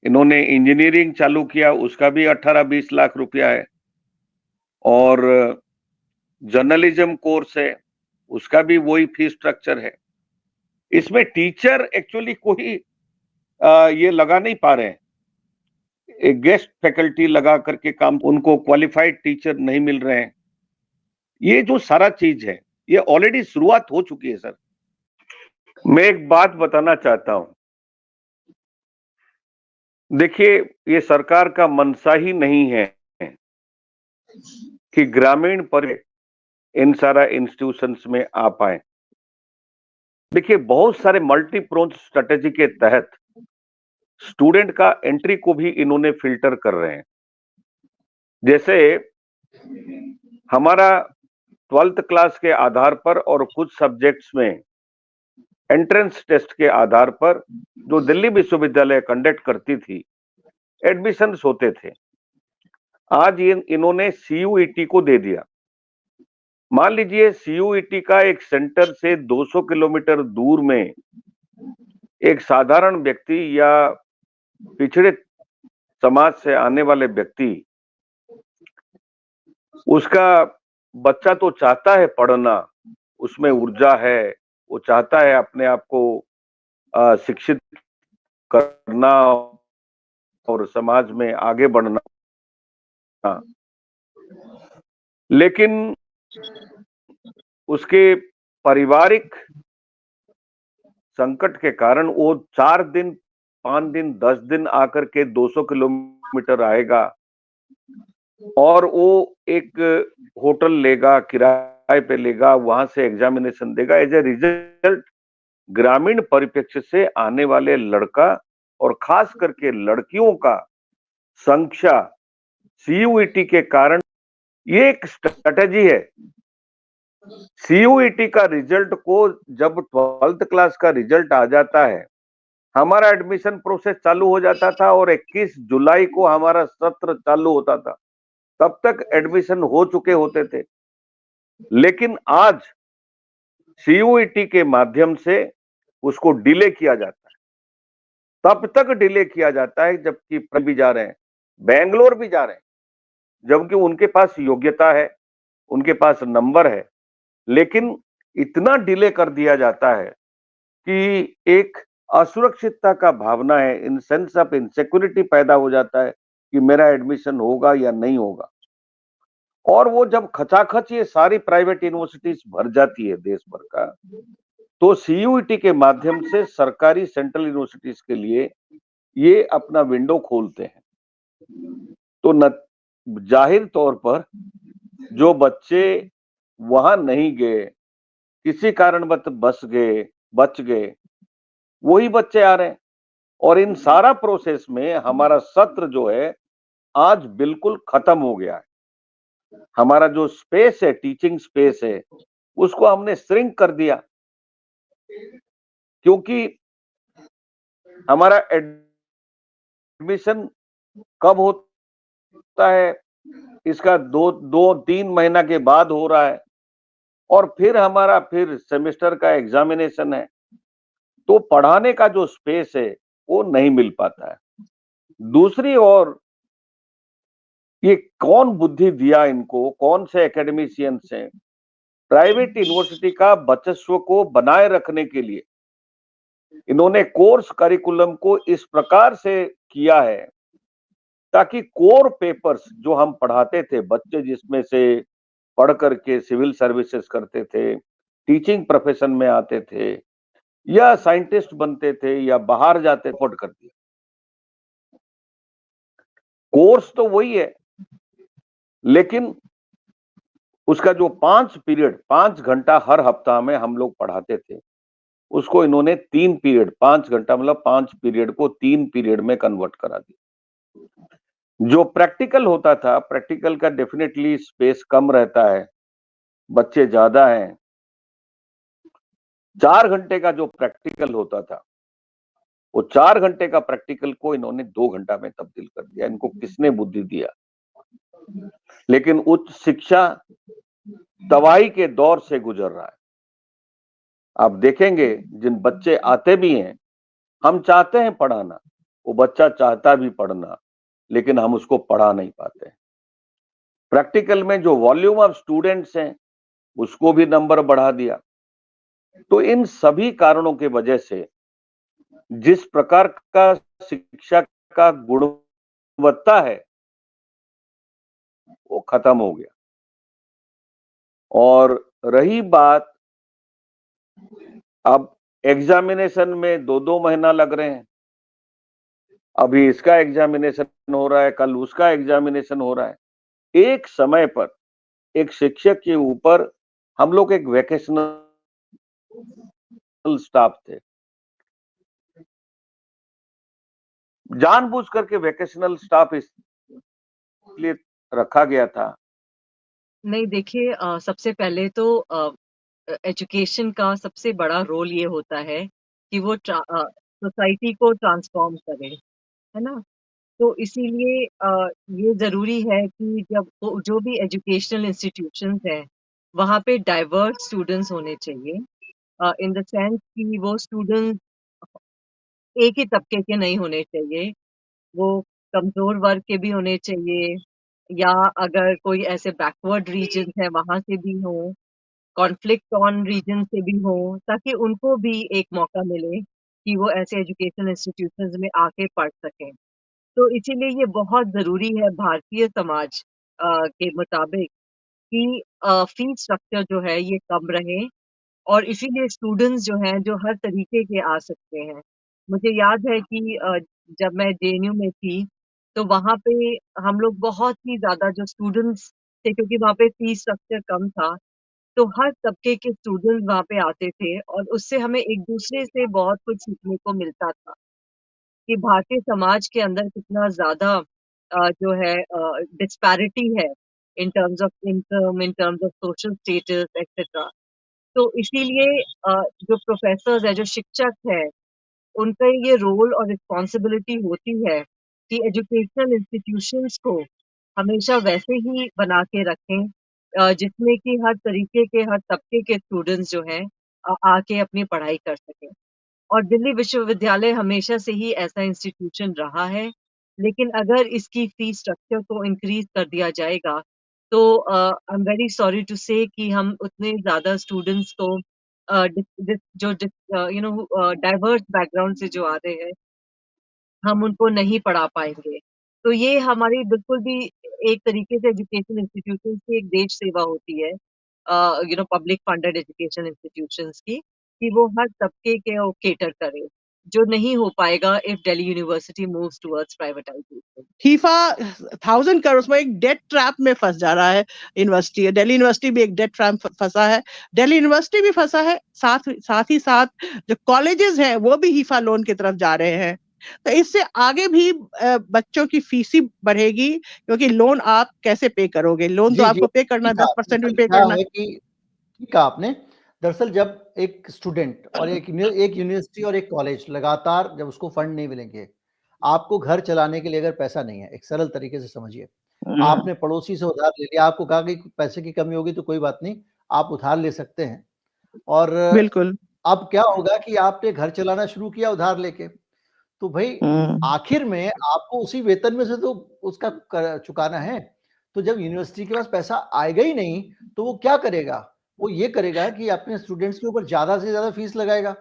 इन्होंने इंजीनियरिंग चालू किया, उसका भी 18-20 लाख रुपया है। और जर्नलिज्म कोर्स है, उसका भी वही फीस स्ट्रक्चर है। इसमें टीचर एक्चुअली कोई ये लगा नहीं पा रहे हैं, एक गेस्ट फैकल्टी लगा करके काम, उनको क्वालिफाइड टीचर नहीं मिल रहे हैं। ये जो सारा चीज है ये ऑलरेडी शुरुआत हो चुकी है सर। मैं एक बात बताना चाहता हूं, देखिए ये सरकार का मनसा ही नहीं है कि ग्रामीण पर इन सारा इंस्टीट्यूशंस में आ पाए। देखिए बहुत सारे मल्टी प्रोन्ज स्ट्रेटेजी के तहत स्टूडेंट का एंट्री को भी इन्होंने फिल्टर कर रहे हैं। जैसे हमारा 12th क्लास के आधार पर और कुछ सब्जेक्ट्स में एंट्रेंस टेस्ट के आधार पर जो दिल्ली विश्वविद्यालय कंडक्ट करती थी, एडमिशंस होते थे। आज इन्होंने सीयूईटी को दे दिया। मान लीजिए सीयूईटी का एक सेंटर से 200 किलोमीटर दूर में एक साधारण व्यक्ति या पिछड़े समाज से आने वाले व्यक्ति, उसका बच्चा तो चाहता है पढ़ना, उसमें ऊर्जा है, वो चाहता है अपने आप को शिक्षित करना और समाज में आगे बढ़ना, लेकिन उसके पारिवारिक संकट के कारण वो 4 दिन, 5 दिन, 10 दिन आकर के 200 किलोमीटर आएगा और वो एक होटल लेगा, किराए पे लेगा, वहां से एग्जामिनेशन देगा। एज ए रिजल्ट ग्रामीण परिप्रेक्ष्य से आने वाले लड़का और खास करके लड़कियों का संख्या सीयूईटी के कारण, ये एक स्ट्रेटेजी है। सीयूईटी का रिजल्ट को जब 12th क्लास का रिजल्ट आ जाता है, हमारा एडमिशन प्रोसेस चालू हो जाता था और 21 जुलाई को हमारा सत्र चालू होता था। तब तक एडमिशन हो चुके होते थे। लेकिन आज सीयूईटी के माध्यम से उसको डिले किया जाता है। तब तक डिले किया जाता है जबकि भी जा रहे हैं, बेंगलोर भी जा रहे हैं, जबकि उनके पास योग्यता है, उनके पास नंबर है, लेकिन इतना डिले कर दिया जाता है कि एक असुरक्षितता का भावना है, इन सेंस ऑफ इनसिक्योरिटी पैदा हो जाता है कि मेरा एडमिशन होगा या नहीं होगा। और वो जब खचाखच ये सारी प्राइवेट यूनिवर्सिटीज भर जाती है देश भर का, तो सीयूईटी के माध्यम से सरकारी सेंट्रल यूनिवर्सिटीज के लिए ये अपना विंडो खोलते हैं। तो न जाहिर तौर पर जो बच्चे वहां नहीं गए, किसी कारणवश बच गए, वही बच्चे आ रहे हैं। और इन सारा प्रोसेस में हमारा सत्र जो है आज बिल्कुल खत्म हो गया है। हमारा जो स्पेस है, टीचिंग स्पेस है, उसको हमने श्रिंक कर दिया, क्योंकि हमारा एडमिशन कब होता है, इसका 2-3 महीना के बाद हो रहा है, और फिर हमारा फिर सेमेस्टर का एग्जामिनेशन है। तो पढ़ाने का जो स्पेस है वो नहीं मिल पाता है। दूसरी ओर ये कौन बुद्धि दिया इनको, कौन से एकेडमिशियंस हैं, प्राइवेट यूनिवर्सिटी का वर्चस्व को बनाए रखने के लिए इन्होंने कोर्स करिकुलम को इस प्रकार से किया है ताकि कोर पेपर्स जो हम पढ़ाते थे, बच्चे जिसमें से पढ़ करके सिविल सर्विसेज करते थे, टीचिंग प्रोफेशन में आते थे, या साइंटिस्ट बनते थे, या बाहर जाते, पढ़ कर दिया। कोर्स तो वही है, लेकिन उसका जो 5 घंटा हर हफ्ता में हम लोग पढ़ाते थे, उसको इन्होंने 3 पीरियड, 5 घंटा मतलब 5 पीरियड को 3 पीरियड में कन्वर्ट करा दिया। जो प्रैक्टिकल होता था, प्रैक्टिकल का डेफिनेटली स्पेस कम रहता है, बच्चे ज्यादा हैं। 4 घंटे का जो प्रैक्टिकल होता था, वो 4 घंटे का प्रैक्टिकल को इन्होंने 2 घंटा में तब्दील कर दिया। इनको किसने बुद्धि दिया? लेकिन उच्च शिक्षा तबाही के दौर से गुजर रहा है। आप देखेंगे जिन बच्चे आते भी हैं, हम चाहते हैं पढ़ाना, वो बच्चा चाहता भी पढ़ना, लेकिन हम उसको पढ़ा नहीं पाते। प्रैक्टिकल में जो वॉल्यूम ऑफ स्टूडेंट्स हैं, उसको भी नंबर बढ़ा दिया। तो इन सभी कारणों की वजह से जिस प्रकार का शिक्षा का गुणवत्ता है, वो खत्म हो गया। और रही बात, अब एग्जामिनेशन में 2-2 महीना लग रहे हैं। अभी इसका एग्जामिनेशन हो रहा है, कल उसका एग्जामिनेशन हो रहा है। एक समय पर एक शिक्षक के ऊपर हम लोग एक वैकेशनल स्टाफ थे, जानबूझ करके वैकेशनल स्टाफ इसलिए रखा गया था। नहीं देखिए सबसे पहले तो एजुकेशन का सबसे बड़ा रोल ये होता है कि वो सोसाइटी को ट्रांसफॉर्म करे, है ना? तो इसीलिए ये ज़रूरी है कि जब वो जो भी एजुकेशनल इंस्टीट्यूशंस हैं, वहाँ पे डाइवर्स स्टूडेंट्स होने चाहिए। इन द सेंस कि वो स्टूडेंट्स एक ही तबके के नहीं होने चाहिए, वो कमज़ोर वर्ग के भी होने चाहिए या अगर कोई ऐसे बैकवर्ड रीजन्स हैं, वहाँ से भी हों, कॉन्फ्लिक्ट टॉर्न रीजन से भी हों, ताकि उनको भी एक मौका मिले कि वो ऐसे एजुकेशनल इंस्टीट्यूशंस में आके पढ़ सकें। तो इसीलिए ये बहुत ज़रूरी है भारतीय समाज के मुताबिक कि फ़ीस स्ट्रक्चर जो है ये कम रहे और इसीलिए स्टूडेंट्स जो हैं, जो हर तरीके के आ सकते हैं। मुझे याद है कि जब मैं जेएनयू में थी, तो वहाँ पे हम लोग बहुत ही ज़्यादा जो स्टूडेंट्स थे, क्योंकि वहाँ पे फीस स्ट्रक्चर कम था, तो हर तबके के स्टूडेंट्स वहाँ पे आते थे और उससे हमें एक-दूसरे से बहुत कुछ सीखने को मिलता था, कि भारतीय समाज के अंदर कितना ज़्यादा जो है डिस्पैरिटी है in terms of income, in terms of social status etcetera. तो इसीलिए जो प्रोफ़ेसर्स हैं, जो शिक्षक हैं, उनका ये रोल और रिस्पॉन्सिबिलिटी होती है कि एजुकेशनल इंस्टीट्यूशंस को हमेशा वैसे ही बना के रखें जिसमें कि हर तरीके के, हर तबके के स्टूडेंट्स जो हैं आके अपनी पढ़ाई कर सकें। और दिल्ली विश्वविद्यालय हमेशा से ही ऐसा इंस्टीट्यूशन रहा है, लेकिन अगर इसकी फीस स्ट्रक्चर को इंक्रीज़ कर दिया जाएगा, तो I am very sorry to say कि हम उतने ज़्यादा स्टूडेंट्स को डिस डिस जो डिस यू नो डाइवर्स बैकग्राउंड से जो आ रहे हैं, हम उनको नहीं पढ़ा पाएँगे। तो ये हमारी बिल्कुल भी एक तरीके से एजुकेशन इंस्टीट्यूशंस की एक देश सेवा होती है पब्लिक फंडेड एजुकेशन इंस्टीट्यूशंस की, कि वो हर तबके के वो कैटर करे, जो नहीं हो पाएगा if Delhi university moves towards privatisation. HEFA 1000 crore में एक डेट ट्रैप में फंस जा रहा है यूनिवर्सिटी। दिल्ली यूनिवर्सिटी भी एक डेट ट्रैप फंसा है, दिल्ली यूनिवर्सिटी भी फंसा है, साथ ही साथ जो कॉलेजेस हैं वो भी हीफा लोन की तरफ जा रहे हैं। तो इससे आगे भी बच्चों की फीस ही बढ़ेगी, क्योंकि लोन आप कैसे पे करोगे? लोन तो जी, जी। आपको पे करना ठीक कहा। 10% भी दरअसल पे क्या करना। है कि ठीक कहा आपने। दरअसल जब एक स्टूडेंट और एक यूनिवर्सिटी और एक कॉलेज लगातार जब उसको फंड नहीं मिलेंगे, आपको घर चलाने के लिए अगर पैसा नहीं है, एक सरल तरीके से समझिए, आपने पड़ोसी से उधार ले लिया, आपको कहा कि पैसे की कमी होगी तो कोई बात नहीं, आप उधार ले सकते हैं और बिल्कुल। अब क्या होगा कि आपने घर चलाना शुरू किया उधार लेके, तो भई आखिर में आपको उसी वेतन में से तो उसका चुकाना है। तो जब यूनिवर्सिटी के पास पैसा आएगा ही नहीं, तो वो क्या करेगा? वो ये करेगा कि अपने स्टूडेंट्स के ऊपर ज़्यादा से ज़्यादा फीस लगाएगा।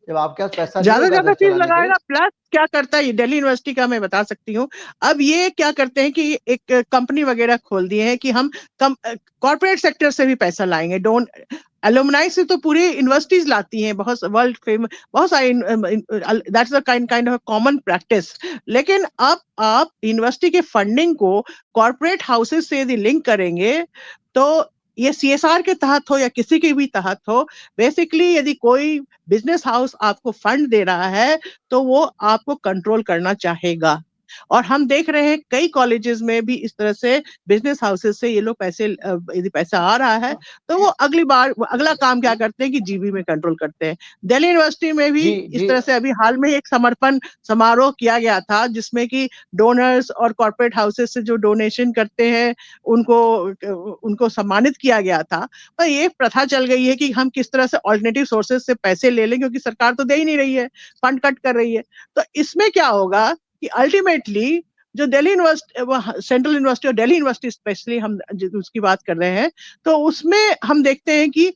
जब आपके पास पैसा नहीं ज्यादा से होगा ज्यादा घर फीस चलाने के लिए। लगाएगा, प्लस क्या करता है दिल्ली यूनिवर्सिटी का मैं बता सकती हूँ। अब ये क्या करते हैं कि एक कंपनी वगैरह खोल दिए हैं कि हम कॉर्पोरेट सेक्टर से भी पैसा लाएंगे। डोंट एलुमनाई से तो पूरी यूनिवर्सिटीज लाती हैं, बहुत वर्ल्ड फेमस, बहुत सारे, that's the kind of common practice. लेकिन अब आप यूनिवर्सिटी के फंडिंग को कॉर्पोरेट हाउसेस से यदि लिंक करेंगे, तो ये सीएसआर के तहत हो या किसी के भी तहत हो, बेसिकली यदि कोई बिजनेस हाउस आपको फंड दे रहा है तो वो आपको कंट्रोल करना चाहेगा। और हम देख रहे हैं कई कॉलेजेस में भी इस तरह से बिजनेस हाउसेस से ये लोग पैसे, यदि पैसा आ रहा है तो वो अगला काम क्या करते हैं कि जीबी में कंट्रोल करते हैं। दिल्ली यूनिवर्सिटी में भी जी, इस जी। तरह से अभी हाल में एक समर्पण समारोह किया गया था, जिसमें कि डोनर्स और कॉर्पोरेट हाउसेस से जो डोनेशन करते हैं उनको उनको सम्मानित किया गया था। पर ये प्रथा चल गई है कि हम किस तरह से ऑल्टरनेटिव सोर्सेज से पैसे ले लें, क्योंकि सरकार तो दे ही नहीं रही है, फंड कट कर रही है। तो इसमें क्या होगा कि अल्टीमेटली जो दिल्ली यूनिवर्सिटी, सेंट्रल यूनिवर्सिटी और दिल्ली यूनिवर्सिटी स्पेशली हम उसकी बात कर रहे हैं, तो उसमें हम देखते हैं कि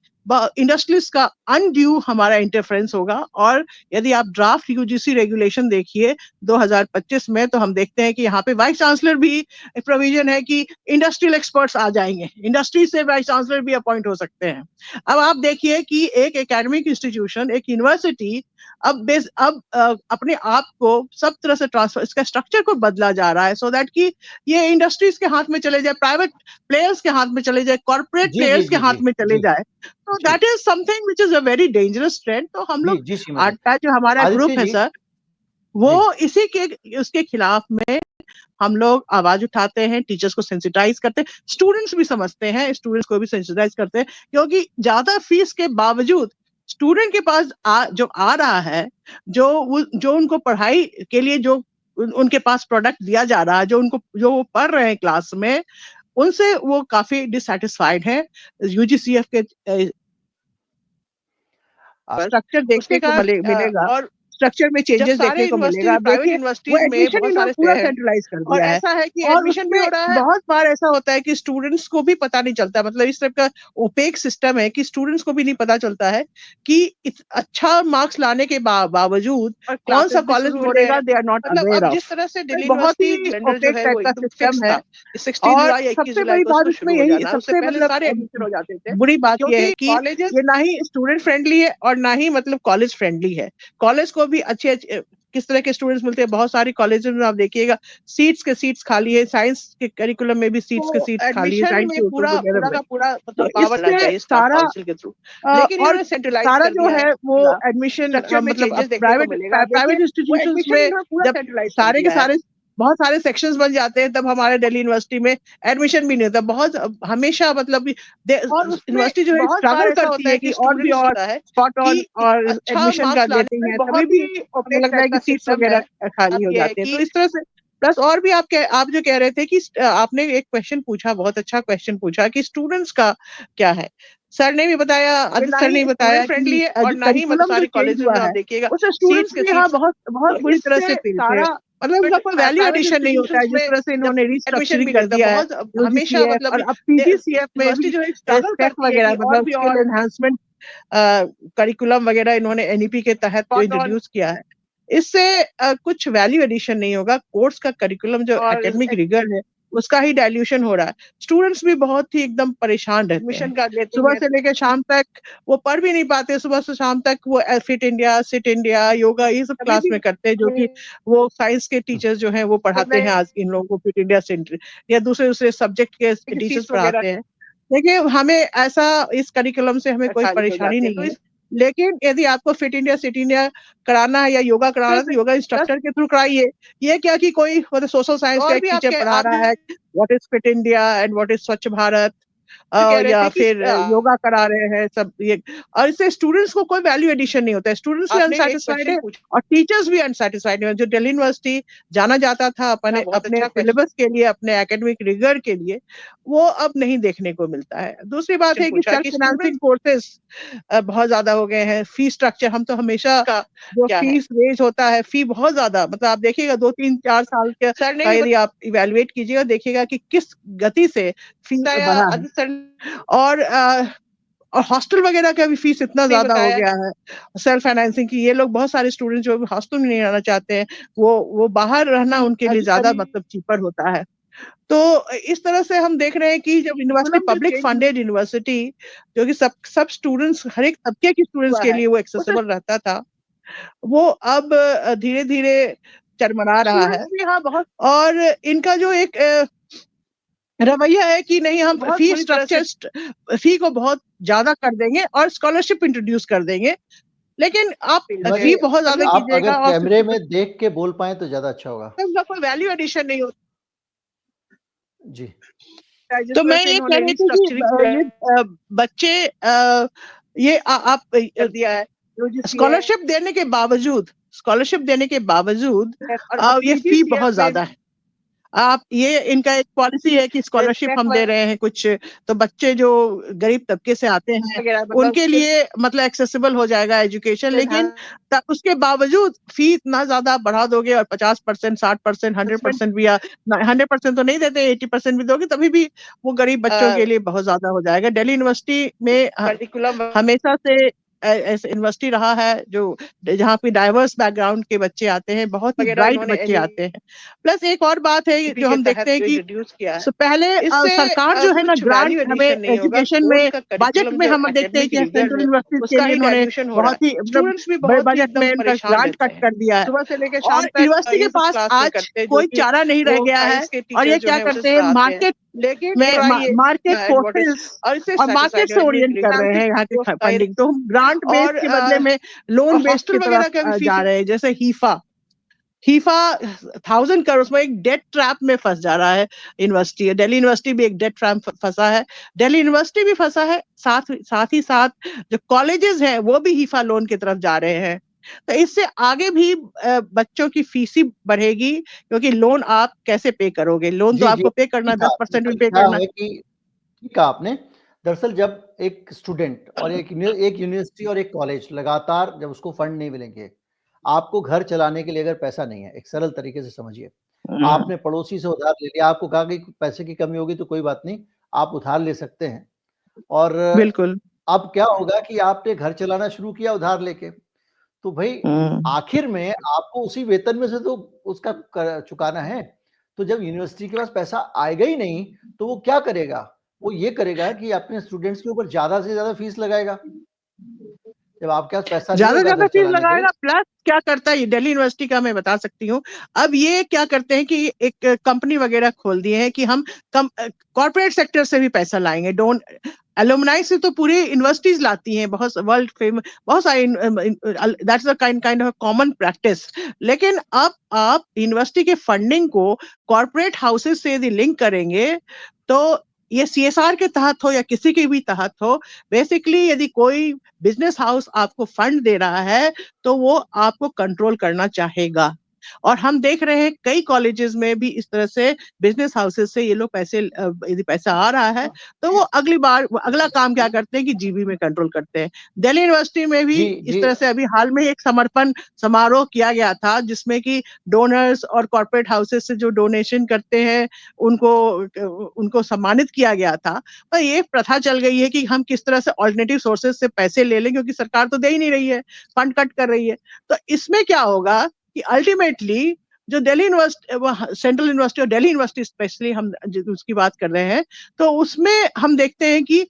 इंडस्ट्रीज का अनड्यू हमारा इंटरफेरेंस होगा। और यदि आप ड्राफ्ट यूजीसी रेगुलेशन देखिए 2025 में, तो हम देखते हैं कि यहाँ पे वाइस चांसलर भी प्रोविजन है कि इंडस्ट्रियल एक्सपर्ट्स आ जाएंगे, इंडस्ट्री से वाइस चांसलर भी अपॉइंट हो सकते हैं। अब आप देखिए कि एक एकेडमिक इंस्टीट्यूशन, एक यूनिवर्सिटी अब अपने आप को सब तरह से ट्रांसफर, इसका स्ट्रक्चर को बदला जा रहा है, सो दैट कि ये इंडस्ट्रीज के हाथ में चले जाए, प्राइवेट प्लेयर्स के हाथ में चले जाए, कॉर्पोरेट जी, जी, प्लेयर्स के जी, हाथ जी। में चले जी, जाए। तो जी। That is something which is a very dangerous trend. तो हम जी, लोग जी श्रीमती। आटा जो हमारा आदित्य ग्रुप है जी। सर, जी। वो इसी के उसके खिलाफ में हम लोग आवाज उठाते हैं, टीचर्स को सेंसिटाइज करते हैं, स्टूडेंट्स भी समझते हैं, स्टूडेंट्स को भी सेंसिटाइज करते हैं, क्योंकि ज्यादा फीस के बावजूद स्टूडेंट के पास जो आ रहा है, जो उनको पढ़ाई के लिए जो उनके पास प्रोडक्ट दिया जा रहा है, जो वो पढ़ रहे हैं क्लास में, उनसे वो काफी डिससेटिस्फाइड है। यूजीसीएफ के स्ट्रक्चर देखने को मिलेगा, और स्ट्रक्चर में चेंजेस देखने को मिलेगा। आप देखिए वो एडमिशन इन लोग पूरा सेंट्रलाइज कर दिया है, ऐसा है कि और उसमें बहुत बार ऐसा होता है कि स्टूडेंट्स को भी पता नहीं चलता, मतलब इस तरह का ओपेक सिस्टम है कि स्टूडेंट्स को भी नहीं पता चलता है कि अच्छा मार्क्स लाने के बावजूद कौन सा कॉलेज मिलेगा, they are not aware of. जिस तरह से दिल्ली बहुत ही ओपेक टाइप का सिस्टम है। और सबसे बड़ी बात इसमें यही, सबसे मतलब बुरी बात यह है कि ये ना ही स्टूडेंट फ्रेंडली है और ना ही मतलब कॉलेज फ्रेंडली है। कॉलेज को भी अच्छे किस तरह के स्टूडेंट्स मिलते हैं। बहुत सारी कॉलेजेस में आप देखिएगा सीट्स खाली है, साइंस के करिकुलम में भी सीट्स के सीट्स खाली है, एडमिशन साइंस में के पूरा वगैरह पूरा में। का पूरा तो मतलब पावर इससे आना चाहिए स्टाफ सारा काउंसिल के थ्रू, लेकिन और इन्होंने सेंट्रलाइज सारा कर जो दिया है वो पूरा एडमिशन स्ट्रक्चर में मतलब चेंजेस देखने को प्राइवेट मिलेगा। देखिए प्राइवेट वो इंस्टीट्यूशंस एडमिशन में इन्होंने पूरा जब सेंट्रलाइज कर सारे के दिया है। सारे बहुत सारे सेक्शंस बन जाते हैं, तब हमारे दिल्ली यूनिवर्सिटी में एडमिशन भी नहीं होता। बहुत हमेशा मतलब और उसमें यूनिवर्सिटी जो है बहुत बार स्ट्रगल ऐसा करती होता है है कि कि और भी स्टूडेंट्स और होता है स्पॉट ऑन कि और अच्छा एडमिशन मार्क्स कर लाने देती में हैं, तभी बहुत भी ही हमें ओपेक लगता है टाइप कि का सीट्स सिस्टम है। वगैरह खाली अब हो ये है जाते हैं। तो कि इस तरह से प्लस और भी आप जो कह रहे थे कि आपने एक क्वेश्चन पूछा, बहुत अच्छा क्वेश्चन पूछा कि स्टूडेंट्स का क्या है। सर ने भी बताया, आदित्य ना सर ने ही भी बताया स्टूडेंट फ्रेंडली कि है और जो ना ही मतलब करिकुलम जो सारे चेंज कॉलेजेस हुआ में आप है देखिएगा उससे सीट्स स्टूडेंट्स के भी यहाँ सीट्स। बहुत बहुत तो बुरी तरह से इससे पीड़ित है। सारा मतलब उनका कोई वैल्यू प्राइवेट एडिशन नहीं होता है, इंस्टीट्यूशंस जिस में तरह से जब इन्होंने एडमिशन रिस्ट्रक्चरिंग भी कर नहीं होता दिया है बहुत हमेशा यूजीसीएफ मतलब और अब पीजीसीएफ में यूनिवर्सिटी भी जो है स्ट्रगल स्टेक करती है वगैरह कि और मतलब भी स्किल और एनहांसमेंट करिकुलम वगैरह इन्होंने एनईपी के तहत जो स्पॉट ऑन इंट्रोड्यूस किया है। इससे कुछ वैल्यू एडिशन नहीं होगा। कोर्स का करिकुलम जो और एकेडमिक रिगर है उसका ही डाइल्यूशन हो रहा है। स्टूडेंट्स भी बहुत ही एकदम परेशान रहते हैं, एडमिशन का लेते सुबह हैं से लेकर शाम तक वो पढ़ भी नहीं पाते। सुबह से शाम तक वो fit India, sit India, yoga ये सब कभी क्लास भी में करते हैं, जो कि वो साइंस के टीचर्स जो हैं वो पढ़ाते हैं नए आज इन लोगों को फिट इंडिया, सिट या दूसरे दूसरे सब्जेक्ट के टीचर्स फीस वगैरह पढ़ाते हैं। देखिए हमें ऐसा इस करिकुलम से हमें कोई खाली हो परेशानी जाते हैं। नहीं तो है, इस लेकिन यदि आपको फिट इंडिया, सिट इंडिया कराना है या योगा कराना है तो योगा इंस्ट्रक्टर के थ्रू कराइए। ये क्या कि कोई मतलब सोशल साइंस का और एक भी टीचर पढ़ा आप रहा है what is fit India and what is स्वच्छ भारत जो कह रहे या थे कि फिर योगा करा रहे हैं सब ये, और इससे स्टूडेंट्स को कोई वैल्यू एडिशन नहीं होता है। स्टूडेंट्स भी आपने एक अनसेटिस्फाइड है क्वेश्चन पूछा और टीचर्स भी अनसेटिस्फाइड है। जो दिल्ली यूनिवर्सिटी जाना जाता था अपने बहुत अपने अच्छा सिलेबस के लिए, अपने एकेडमिक रिगर के लिए, वो अब नहीं देखने को मिलता है। दूसरी बात क्वेश्चन है कि पूछा सेल्फ कि फाइनेंसिंग स्टूडेंट कोर्सेज बहुत ज्यादा हो गए हैं। फी स्ट्रक्चर हम तो हमेशा का जो क्या है। फीस रेज होता है, फी बहुत ज्यादा, मतलब आप देखिएगा 2 3 4 साल सर ने का भी यदि आप इवेलुएट कीजिएगा देखिएगा कि किस गति से फी बताया बढ़ा है। आदित्य सर और हॉस्टल वगैरह का भी फीस इतना ने ज्यादा हो बताया गया है सेल्फ फाइनेंसिंग की। ये लोग बहुत सारे स्टूडेंट जो हॉस्टल में नहीं रहना चाहते हैं, वो बाहर रहना उनके लिए ज्यादा मतलब चीपर होता है। तो इस तरह से हम देख रहे हैं कि जब यूनिवर्सिटी पब्लिक फंडेड यूनिवर्सिटी जो कि सब स्टूडेंट्स, हर एक तबके के स्टूडेंट्स के लिए वो एक्सेसिबल रहता था, वो अब धीरे धीरे चरमरा रहा है। हाँ बहुत और इनका जो एक रवैया है कि नहीं हम बहुत फी बुरी तरह से स्ट्रक्चर फी को बहुत ज्यादा कर देंगे और स्कॉलरशिप इंट्रोड्यूस कर देंगे, लेकिन आप श्रीमती, फी बहुत ज्यादा आप अगर कीजिएगा और कैमरे में देख के बोल पाए तो ज्यादा अच्छा होगा। उनका कोई वैल्यू एडिशन नहीं होता जी। है। तो मैं ये कह रही थी कि ये बच्चे ये आप कर दिया है स्कॉलरशिप देने के बावजूद ये फी बहुत ज्यादा है। आप ये इनका एक पॉलिसी है कि स्कॉलरशिप हम दे रहे हैं कुछ, तो बच्चे जो गरीब तबके से आते हैं उनके लिए मतलब एक्सेसिबल हो जाएगा एजुकेशन, लेकिन उसके बावजूद फी इतना ज्यादा बढ़ा दोगे और 50%, 60%, 100% भी, या 100% तो नहीं देते, 80% भी दोगे तभी भी वो गरीब बच्चों के लिए बहुत ज्यादा हो जाएगा। दिल्ली यूनिवर्सिटी में हमेशा से ऐसे यूनिवर्सिटी रहा है जो जहाँ पे डाइवर्स बैकग्राउंड के बच्चे आते हैं, बहुत ही ब्राइट बच्चे आते हैं। प्लस एक और बात है जो हम देखते हैं कि पहले सरकार जो है ना ग्रांट हमें एजुकेशन में बजट में हम देखते हैं कि सेंट्रल यूनिवर्सिटीज के लिए उन्होंने बहुत ही बड़े बजट में उनका ग्रांट कट कर दिया है और यूनिवर्सिटी के पास आज कोई चारा नहीं रह गया है और ये क्या करते हैं मार्केट में मार्केट फोर्सेस और मार्केट से ओरिएंट कर रहे हैं यहाँ की फंडिंग। तो हम ग्रांट बेस्ड के बदले में लोन बेस्ड की तरफ जा रहे हैं। जैसे हीफा 1000 करोड़ में एक डेट ट्रैप में फंस जा रहा है यूनिवर्सिटी। दिल्ली यूनिवर्सिटी भी एक डेट ट्रैप फंसा है, दिल्ली यूनिवर्सिटी भी फंसा है, साथ ही साथ जो कॉलेजेस हैं वो भी हीफा लोन की तरफ जा रहे हैं। तो इससे आगे भी बच्चों की फीस ही बढ़ेगी, क्योंकि लोन आप कैसे पे करोगे? लोन तो जी, आपको पे करना है, 10% भी पे क्या करना है कि ठीक कहा आपने। दरअसल जब एक स्टूडेंट और एक यूनिवर्सिटी और एक कॉलेज लगातार जब उसको फंड नहीं मिलेंगे, आपको घर चलाने के लिए अगर पैसा नहीं है, एक सरल तरीके से समझिए, आपने पड़ोसी से उधार ले लिया, आपको कहा कि पैसे की कमी होगी तो कोई बात नहीं, आप उधार ले सकते हैं। और बिल्कुल अब क्या होगा कि आपने घर चलाना शुरू किया उधार लेके, तो भाई आखिर में आपको उसी वेतन में से तो उसका चुकाना है। तो जब यूनिवर्सिटी के पास पैसा आएगा ही नहीं तो वो क्या करेगा? वो ये करेगा कि अपने स्टूडेंट्स के ऊपर ज्यादा से ज्यादा फीस लगाएगा। जब आपके पास पैसा नहीं ज्यादा होगा ज्यादा घर फीस चलाने के लिए। लगाएगा। प्लस क्या करता है, ये दिल्ली यूनिवर्सिटी का मैं बता सकती हूँ। अब ये क्या करते हैं कि एक कंपनी वगैरह खोल दिए हैं कि हम कॉर्पोरेट सेक्टर से भी पैसा लाएंगे। डोंट एलुमनाई से तो पूरी यूनिवर्सिटीज लाती हैं, बहुत वर्ल्ड फेमस, बहुत सारे, that's the kind of common practice. लेकिन अब आप यूनिवर्सिटी के फंडिंग को कॉर्पोरेट हाउसेस से यदि लिंक करेंगे, तो ये सीएसआर के तहत हो या किसी के भी तहत हो, बेसिकली यदि कोई बिजनेस हाउस आपको फंड दे रहा है तो वो आपको कंट्रोल करना चाहेगा। और हम देख रहे हैं कई कॉलेजेस में भी इस तरह से बिजनेस हाउसेस से ये लोग पैसे, यदि पैसा आ रहा है तो वो अगला काम क्या करते हैं कि जीबी में कंट्रोल करते हैं। दिल्ली यूनिवर्सिटी में भी जी इस जी तरह से अभी हाल में एक समर्पण समारोह किया गया था, जिसमें कि डोनर्स और कॉर्पोरेट हाउसेस से जो डोनेशन करते हैं उनको उनको सम्मानित किया गया था। पर ये प्रथा चल गई है कि हम किस तरह से ऑल्टरनेटिव सोर्सेज से पैसे ले लें, क्योंकि सरकार तो दे ही नहीं रही है, फंड कट कर रही है। तो इसमें क्या होगा कि अल्टीमेटली जो दिल्ली यूनिवर्सिटी, सेंट्रल यूनिवर्सिटी और दिल्ली यूनिवर्सिटी स्पेशली हम उसकी बात कर रहे हैं, तो उसमें हम देखते हैं कि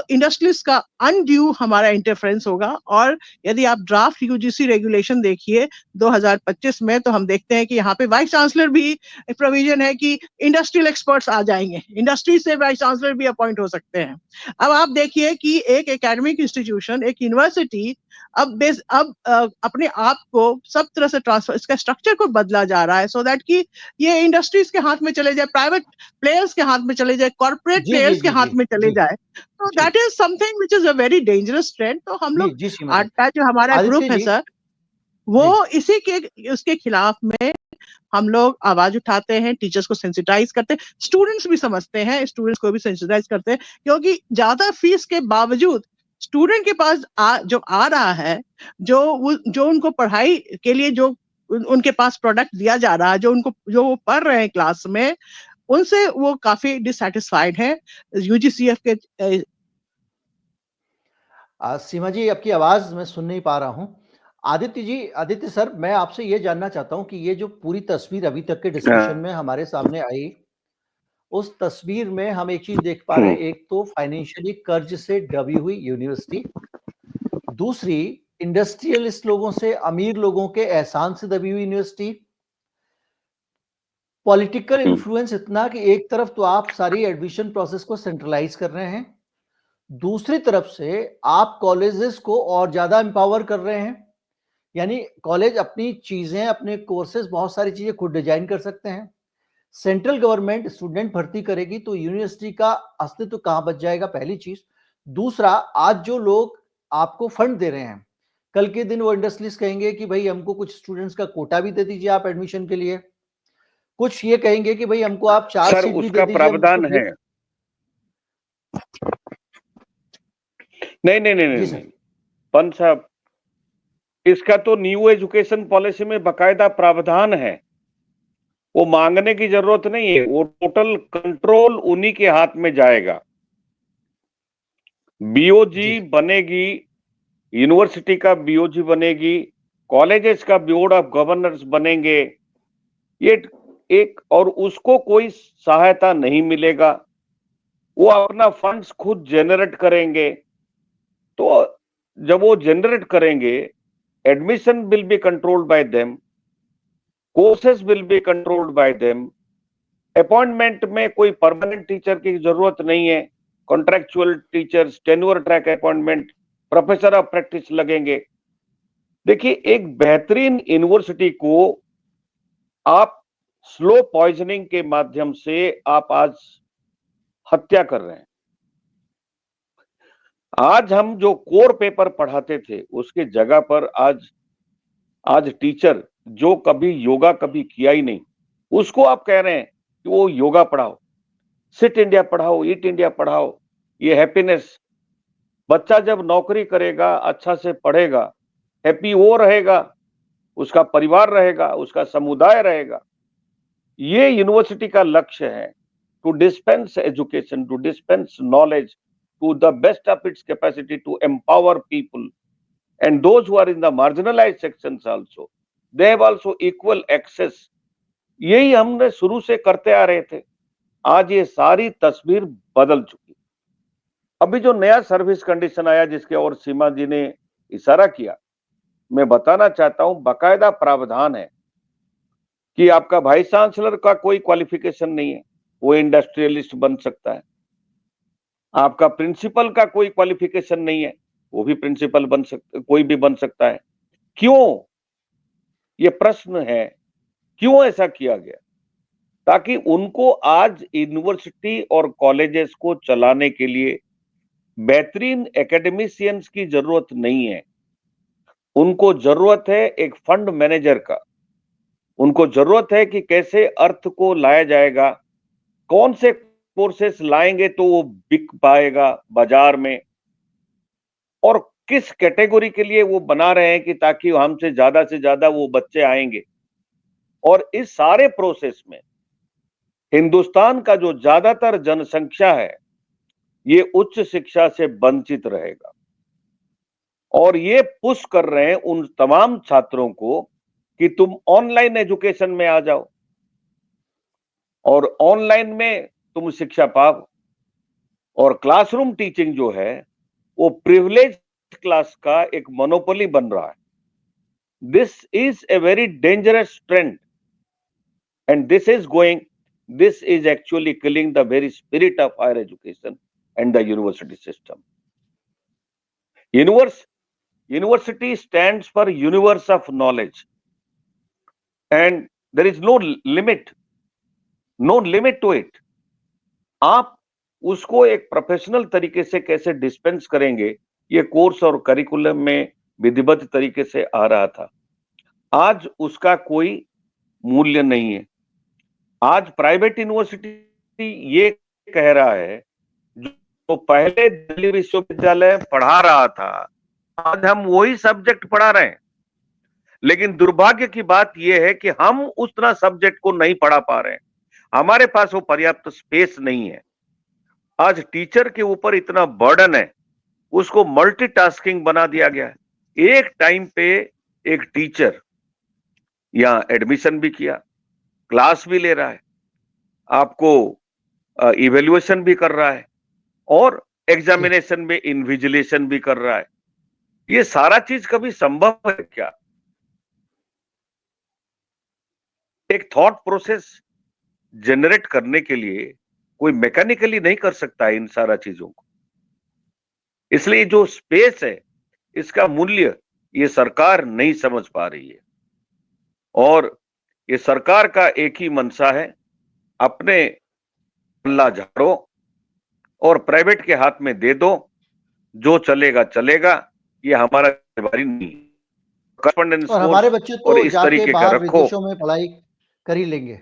इंडस्ट्रीज का अनड्यू हमारा इंटरफेरेंस होगा। और यदि आप ड्राफ्ट यूजीसी रेगुलेशन देखिए 2025 में, तो हम देखते हैं कि यहाँ पे वाइस चांसलर भी प्रोविजन है कि इंडस्ट्रियल एक्सपर्ट्स आ जाएंगे, इंडस्ट्री से वाइस चांसलर भी अपॉइंट हो सकते हैं। अब आप देखिए कि एक एकेडमिक इंस्टीट्यूशन, एक यूनिवर्सिटी अब अपने आप को सब तरह से ट्रांसफर, इसका स्ट्रक्चर को बदला जा रहा है सो दैट कि ये इंडस्ट्रीज के हाथ में चले जाए, प्राइवेट प्लेयर्स के हाथ में चले जाए, कॉर्पोरेट जी जी प्लेयर्स के जी हाथ जी में चले जी जाए। तो जी that is something which is a very dangerous trend. तो हम जी लोग जी सीमा जी। आज का जो हमारा आदित्य ग्रुप है जी। सर, जी वो इसी के उसके खिलाफ में हम लोग आवाज उठाते हैं, टीचर्स को सेंसिटाइज करते हैं, स्टूडेंट्स भी समझते हैं, स्टूडेंट्स को भी सेंसिटाइज करते हैं, क्योंकि ज्यादा फीस के बावजूद स्टूडेंट के पास जो आ रहा है, जो उनको पढ़ाई के लिए जो उनके पास प्रोडक्ट दिया जा रहा है, जो वो पढ़ रहे हैं क्लास में, उनसे वो काफी डिससेटिस्फाइड है यूजीसीएफ के। सीमा जी, आपकी आवाज मैं सुन नहीं पा रहा हूं। आदित्य जी, आदित्य सर, मैं आपसे ये जानना चाहता हूं कि ये जो पूरी तस्वीर अभी तक के डिस्कशन में हमारे सामने आई, उस तस्वीर में हम एक चीज देख पा रहे हैं। एक तो फाइनेंशियली कर्ज से दबी हुई यूनिवर्सिटी, दूसरी इंडस्ट्रियलिस्ट लोगों से, अमीर लोगों के एहसान से दबी हुई यूनिवर्सिटी, पॉलिटिकल इन्फ्लुएंस इतना कि एक तरफ तो आप सारी एडमिशन प्रोसेस को सेंट्रलाइज कर रहे हैं, दूसरी तरफ से आप कॉलेजेस को और ज्यादा एम्पावर कर रहे हैं। यानी कॉलेज अपनी चीजें, अपने कोर्सेज, बहुत सारी चीजें खुद डिजाइन कर सकते हैं। सेंट्रल गवर्नमेंट स्टूडेंट भर्ती करेगी तो यूनिवर्सिटी का अस्तित्व कहां बच जाएगा, पहली चीज। दूसरा, आज जो लोग आपको फंड दे रहे हैं, कल के दिन वो इंडस्ट्रीज कहेंगे कि भाई हमको कुछ स्टूडेंट्स का कोटा भी दे दीजिए आप एडमिशन के लिए, कुछ ये कहेंगे कि भाई हमको आप 4 सर सीट भी उसका दे दीजिए, प्रावधान है। नहीं नहीं नहीं जी नहीं सर। नहीं पंत साहब, इसका तो न्यू एजुकेशन पॉलिसी में बकायदा प्रावधान है। वो मांगने की जरूरत नहीं है, वो टोटल कंट्रोल उन्हीं के हाथ में जाएगा। बीओजी जी बनेगी, यूनिवर्सिटी का बीओजी बनेगी, कॉलेजेस का बोर्ड ऑफ गवर्नर्स बनेंगे, ये एक, और उसको कोई सहायता नहीं मिलेगा, वो अपना फंड्स खुद जनरेट करेंगे। तो जब वो जनरेट करेंगे, admission will be controlled by them, courses will be controlled by them, appointment में कोई परमानेंट टीचर की जरूरत नहीं है, contractual teachers, tenure track appointment, professor of practice लगेंगे। देखिए, एक बेहतरीन यूनिवर्सिटी को आप स्लो पॉइजनिंग के माध्यम से आप आज हत्या कर रहे हैं। आज हम जो कोर पेपर पढ़ाते थे उसके जगह पर आज टीचर जो कभी योगा कभी किया ही नहीं, उसको आप कह रहे हैं कि वो योगा पढ़ाओ, सिट इंडिया पढ़ाओ, ईट इंडिया पढ़ाओ, ये हैप्पीनेस। बच्चा जब नौकरी करेगा, अच्छा से पढ़ेगा, हैप्पी वो रहेगा, उसका परिवार रहेगा, उसका समुदाय रहेगा। ये यूनिवर्सिटी का लक्ष्य है, to dispense education, to dispense knowledge to the best of its capacity to empower people, and those who are in the marginalized sections also, they have also equal access. यही हमने शुरू से करते आ रहे थे। आज ये सारी तस्वीर बदल चुकी। अभी जो नया सर्विस कंडीशन आया, जिसके और सीमा जी ने इशारा किया, मैं बताना चाहता हूं बाकायदा प्रावधान है कि आपका वाइस चांसलर का कोई क्वालिफिकेशन नहीं है, वो इंडस्ट्रियलिस्ट बन सकता है। आपका प्रिंसिपल का कोई क्वालिफिकेशन नहीं है, वो भी प्रिंसिपल बन सकता, कोई भी बन सकता है। क्यों? ये प्रश्न है, क्यों ऐसा किया गया? ताकि उनको आज यूनिवर्सिटी और कॉलेजेस को चलाने के लिए बेहतरीन एकेडमिशियंस की जरूरत नहीं है, उनको जरूरत है एक फंड मैनेजर का। उनको जरूरत है कि कैसे अर्थ को लाया जाएगा, कौन से कोर्सेस लाएंगे तो वो बिक पाएगा बाजार में, और किस कैटेगरी के लिए वो बना रहे हैं कि ताकि हमसे ज्यादा से ज्यादा वो बच्चे आएंगे। और इस सारे प्रोसेस में हिंदुस्तान का जो ज्यादातर जनसंख्या है ये उच्च शिक्षा से वंचित रहेगा, और ये पुश कर रहे हैं उन तमाम छात्रों को कि तुम ऑनलाइन एजुकेशन में आ जाओ और ऑनलाइन में तुम शिक्षा पाओ। और क्लासरूम टीचिंग जो है वो प्रिविलेज क्लास का एक मोनोपोली बन रहा है। This is a very dangerous trend and this is actually killing the very spirit of higher education and the university system. University stands for universe of knowledge, and there is no limit to it. आप उसको एक professional तरीके से कैसे dispense करेंगे, ये course और curriculum में विधिवत तरीके से आ रहा था, आज उसका कोई मूल्य नहीं है। आज प्राइवेट यूनिवर्सिटी ये कह रहा है, जो पहले दिल्ली विश्वविद्यालय पढ़ा रहा था आज हम वही सब्जेक्ट पढ़ा रहे हैं, लेकिन दुर्भाग्य की बात यह है कि हम उतना सब्जेक्ट को नहीं पढ़ा पा रहे हैं, हमारे पास वो पर्याप्त स्पेस नहीं है। आज टीचर के ऊपर इतना बर्डन है, उसको मल्टीटास्किंग बना दिया गया है। एक टाइम पे एक टीचर यहां एडमिशन भी किया, क्लास भी ले रहा है, आपको इवेल्युएशन भी कर रहा है और एग्जामिनेशन में इन्विजिलेशन भी कर रहा है। ये सारा चीज कभी संभव है क्या? एक थॉट प्रोसेस जनरेट करने के लिए कोई मैकेनिकली नहीं कर सकता है इन सारा चीजों को। इसलिए जो स्पेस है इसका मूल्य ये सरकार नहीं समझ पा रही है, और ये सरकार का एक ही मंशा है, अपने पल्ला झाड़ो और प्राइवेट के हाथ में दे दो, जो चलेगा चलेगा, ये हमारा जिम्मेदारी नहीं है। करस्पॉन्डेंस और हमारे कोर्स बच्चे और तो इस जाके तरीके का बाहर रखो। विदेशों में पढ़ाई कर ही लेंगे।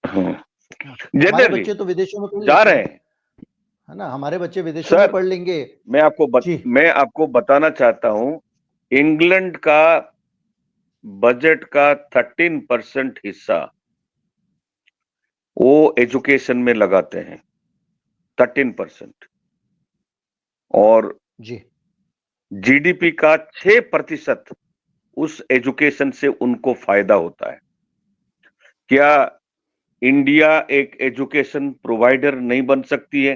हमारे जनरली बच्चे तो विदेशों में पढ़ जा लेते रहे हैं, हैं है ना, हमारे बच्चे विदेशों में सर। पढ़ लेंगे। जी मैं आपको बताना चाहता हूं, इंग्लैंड का बजट का 13% हिस्सा वो एजुकेशन में लगाते हैं, 13%, और जी जीडीपी का 6% उस एजुकेशन से उनको फायदा होता है। क्या इंडिया एक एजुकेशन प्रोवाइडर नहीं बन सकती है?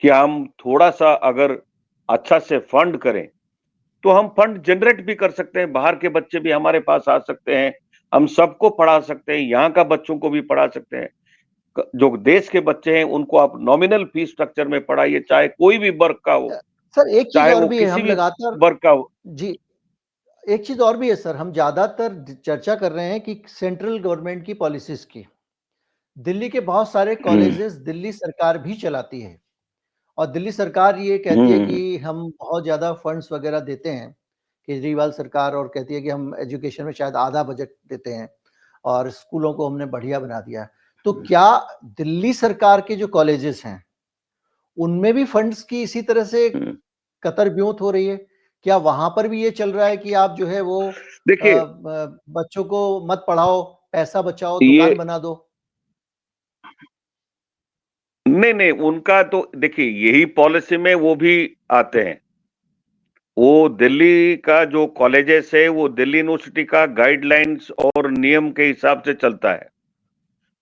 क्या हम थोड़ा सा अगर अच्छा से फंड करें तो हम फंड जनरेट भी कर सकते हैं, बाहर के बच्चे भी हमारे पास आ सकते हैं, हम सबको पढ़ा सकते हैं, यहाँ का बच्चों को भी पढ़ा सकते हैं। जो देश के बच्चे हैं उनको आप नॉमिनल फीस स्ट्रक्चर में पढ़ाइए, चाहे कोई भी वर्ग का हो, सर, एक चीज चाहे और वो भी है, किसी हम भी लगातार वर्ग का हो। जी एक चीज और भी है सर, हम ज्यादातर चर्चा कर रहे हैं कि सेंट्रल गवर्नमेंट की पॉलिसीज की। दिल्ली के बहुत सारे कॉलेजेस दिल्ली सरकार भी चलाती है, और दिल्ली सरकार ये कहती है कि हम बहुत ज्यादा फंड्स वगैरह देते हैं, केजरीवाल सरकार, और कहती है कि हम एजुकेशन में शायद आधा बजट देते हैं और स्कूलों को हमने बढ़िया बना दिया। तो क्या दिल्ली सरकार के जो कॉलेजेस हैं उनमें भी फंड्स की इसी तरह से कतर ब्योंत हो रही है? क्या वहां पर भी ये चल रहा है कि आप जो है वो देखिए, बच्चों को मत पढ़ाओ, पैसा बचाओ, ये दुकान बना दो? नहीं, उनका तो देखिए यही पॉलिसी में वो भी आते हैं। वो दिल्ली का जो कॉलेजेस है वो दिल्ली यूनिवर्सिटी का गाइडलाइंस और नियम के हिसाब से चलता है,